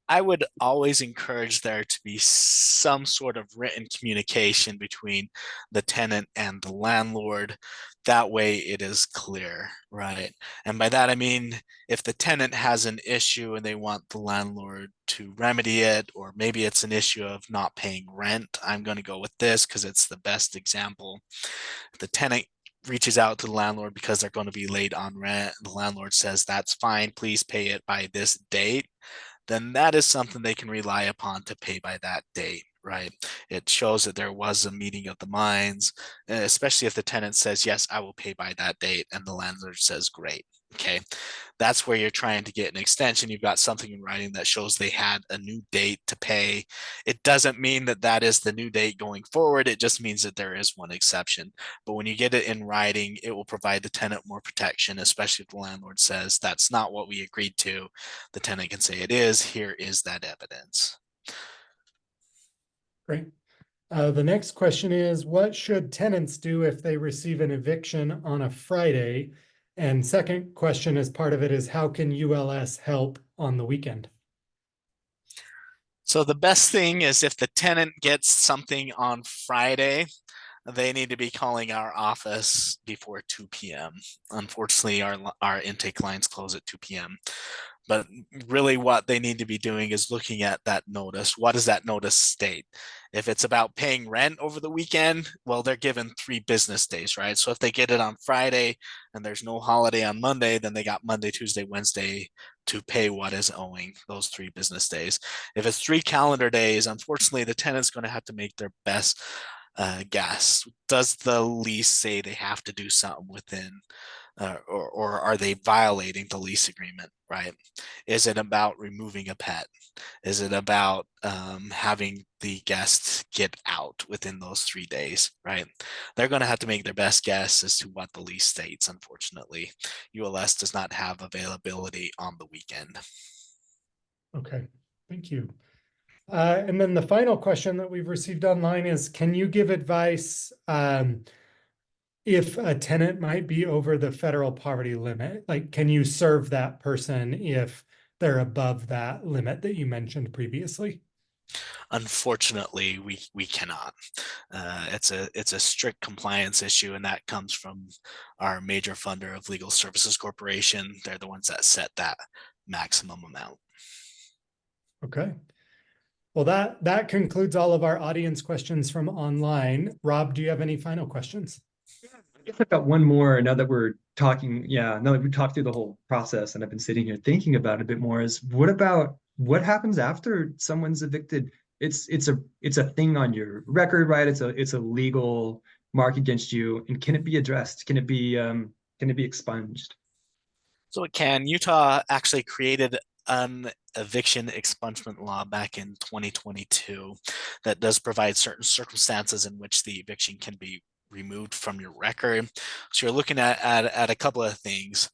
I would always encourage there to be some sort of written communication between the tenant and the landlord. That way it is clear, right? And by that, I mean, if the tenant has an issue and they want the landlord to remedy it, or maybe it's an issue of not paying rent, I'm going to go with this because it's the best example. If the tenant reaches out to the landlord because they're going to be late on rent, and the landlord says, that's fine, please pay it by this date, then that is something they can rely upon to pay by that date, right? It shows that there was a meeting of the minds, especially if the tenant says, yes, I will pay by that date, and the landlord says, great. Okay, that's where you're trying to get an extension. You've got something in writing that shows they had a new date to pay. It doesn't mean that that is the new date going forward. It just means that there is one exception. But when you get it in writing, it will provide the tenant more protection, especially if the landlord says that's not what we agreed to. The tenant can say it is. Here is that evidence. Great. The next question is, what should tenants do if they receive an eviction on a Friday? And second question as part of it is, how can ULS help on the weekend? So the best thing is if the tenant gets something on Friday, they need to be calling our office before 2 p.m. Unfortunately, our intake lines close at 2 p.m. But really what they need to be doing is looking at that notice. What does that notice state? If it's about paying rent over the weekend, well, they're given 3 business days, right? So if they get it on Friday and there's no holiday on Monday, then they got Monday, Tuesday, Wednesday to pay what is owing, those 3 business days. If it's 3 calendar days, unfortunately, the tenant's going to have to make their best guess. Does the lease say they have to do something within, or are they violating the lease agreement, right? Is it about removing a pet? Is it about having the guests get out within those 3 days, right? They're going to have to make their best guess as to what the lease states, unfortunately. ULS does not have availability on the weekend. Okay, thank you. And then the final question that we've received online is, can you give advice if a tenant might be over the federal poverty limit? Like, can you serve that person if they're above that limit that you mentioned previously? Unfortunately, we cannot. It's a strict compliance issue, and that comes from our major funder of Legal Services Corporation. They're the ones that set that maximum amount. Okay. Well, that concludes all of our audience questions from online. Rob, do you have any final questions? I guess I've got one more now that we're talking. Yeah, now that we talked through the whole process and I've been sitting here thinking about it a bit more, is what happens after someone's evicted? It's a thing on your record, right? It's a legal mark against you. And can it be addressed? Can it be expunged? So it can. Utah actually created an eviction expungement law back in 2022 that does provide certain circumstances in which the eviction can be removed from your record. So you're looking at a couple of things.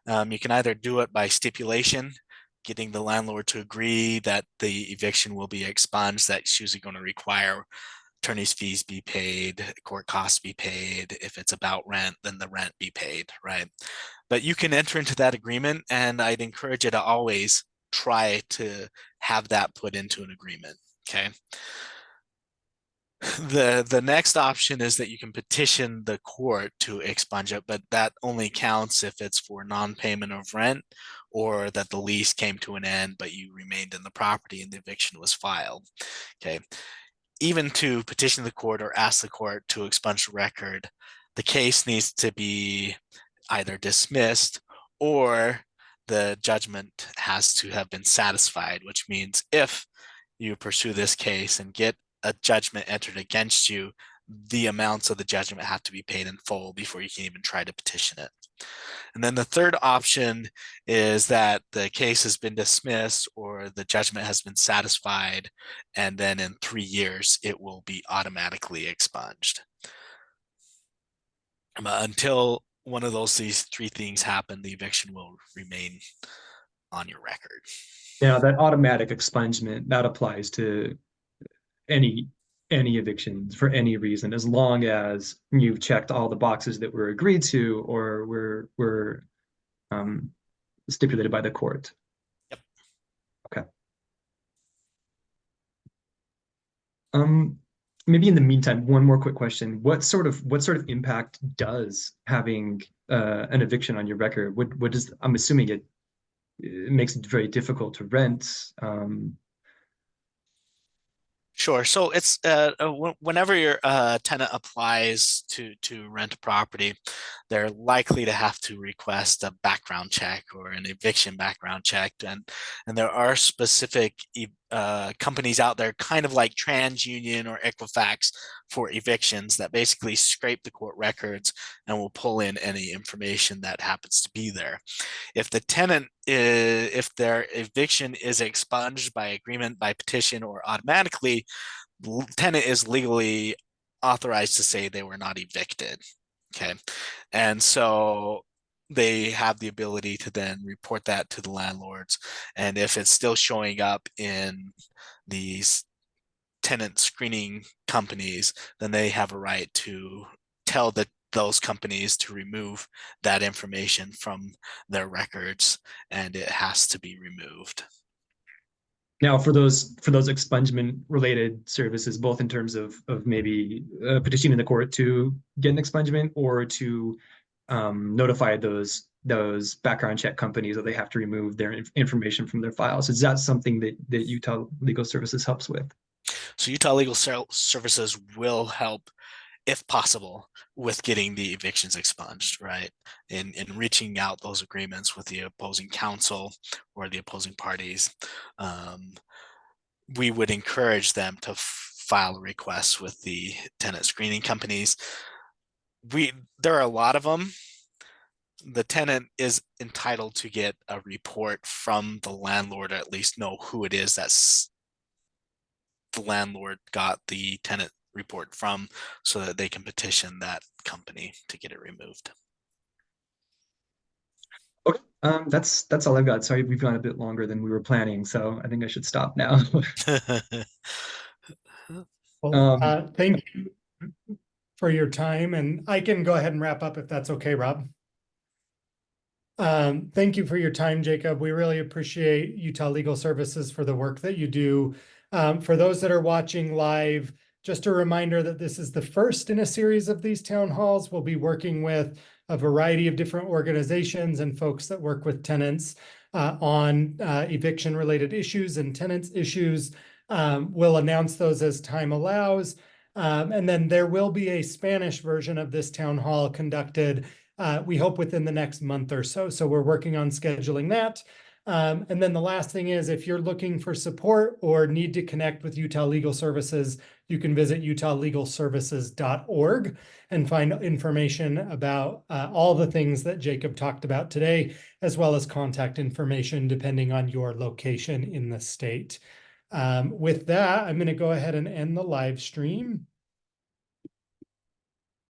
You can either do it by stipulation, getting the landlord to agree that the eviction will be expunged. That's usually going to require attorney's fees be paid, court costs be paid. If it's about rent, then the rent be paid, right? But you can enter into that agreement, and I'd encourage you to always try to have that put into an agreement, okay? The next option is that you can petition the court to expunge it, but that only counts if it's for non-payment of rent or that the lease came to an end, but you remained in the property and the eviction was filed. Okay. Even to petition the court or ask the court to expunge the record, the case needs to be either dismissed or the judgment has to have been satisfied, which means if you pursue this case and get a judgment entered against you, the amounts of the judgment have to be paid in full before you can even try to petition it. And then the third option is that the case has been dismissed or the judgment has been satisfied, and then in 3 years, it will be automatically expunged. Until one of these three things happen, the eviction will remain on your record. Now, that automatic expungement, that applies to any evictions for any reason, as long as you've checked all the boxes that were agreed to or were stipulated by the court. Yep. Okay. Maybe in the meantime, one more quick question: what sort of impact does having an eviction on your record? What does, I'm assuming it makes it very difficult to rent. Sure. So it's whenever your tenant applies to rent a property, they're likely to have to request a background check or an eviction background check, and there are specific companies out there, kind of like TransUnion or Equifax, for evictions that basically scrape the court records and will pull in any information that happens to be there. If the tenant if their eviction is expunged by agreement, by petition, or automatically, the tenant is legally authorized to say they were not evicted. Okay. And so they have the ability to then report that to the landlords. And if it's still showing up in these tenant screening companies, then they have a right to tell those companies to remove that information from their records, and it has to be removed. Now, for those expungement related services, both in terms of maybe petitioning the court to get an expungement or to notify those background check companies that they have to remove their information from their files, is that something that Utah Legal Services helps with? So Utah Legal Services will help, if possible, with getting the evictions expunged, right? In reaching out those agreements with the opposing counsel or the opposing parties. We would encourage them to file a request with the tenant screening companies. There are a lot of them. The tenant is entitled to get a report from the landlord, or at least know who it is that's the landlord got the tenant report from, so that they can petition that company to get it removed. Okay, that's all I've got. Sorry, we've gone a bit longer than we were planning, so I think I should stop now. Well, thank you for your time, and I can go ahead and wrap up if that's okay, Rob. Thank you for your time, Jacob. We really appreciate Utah Legal Services for the work that you do. For those that are watching live, just a reminder that this is the first in a series of these town halls. We'll be working with a variety of different organizations and folks that work with tenants on eviction related issues and tenants issues. We'll announce those as time allows. And then there will be a Spanish version of this town hall conducted, we hope within the next month or so. So we're working on scheduling that. And then the last thing is, if you're looking for support or need to connect with Utah Legal Services, you can visit utahlegalservices.org and find information about all the things that Jacob talked about today, as well as contact information depending on your location in the state. With that, I'm going to go ahead and end the live stream.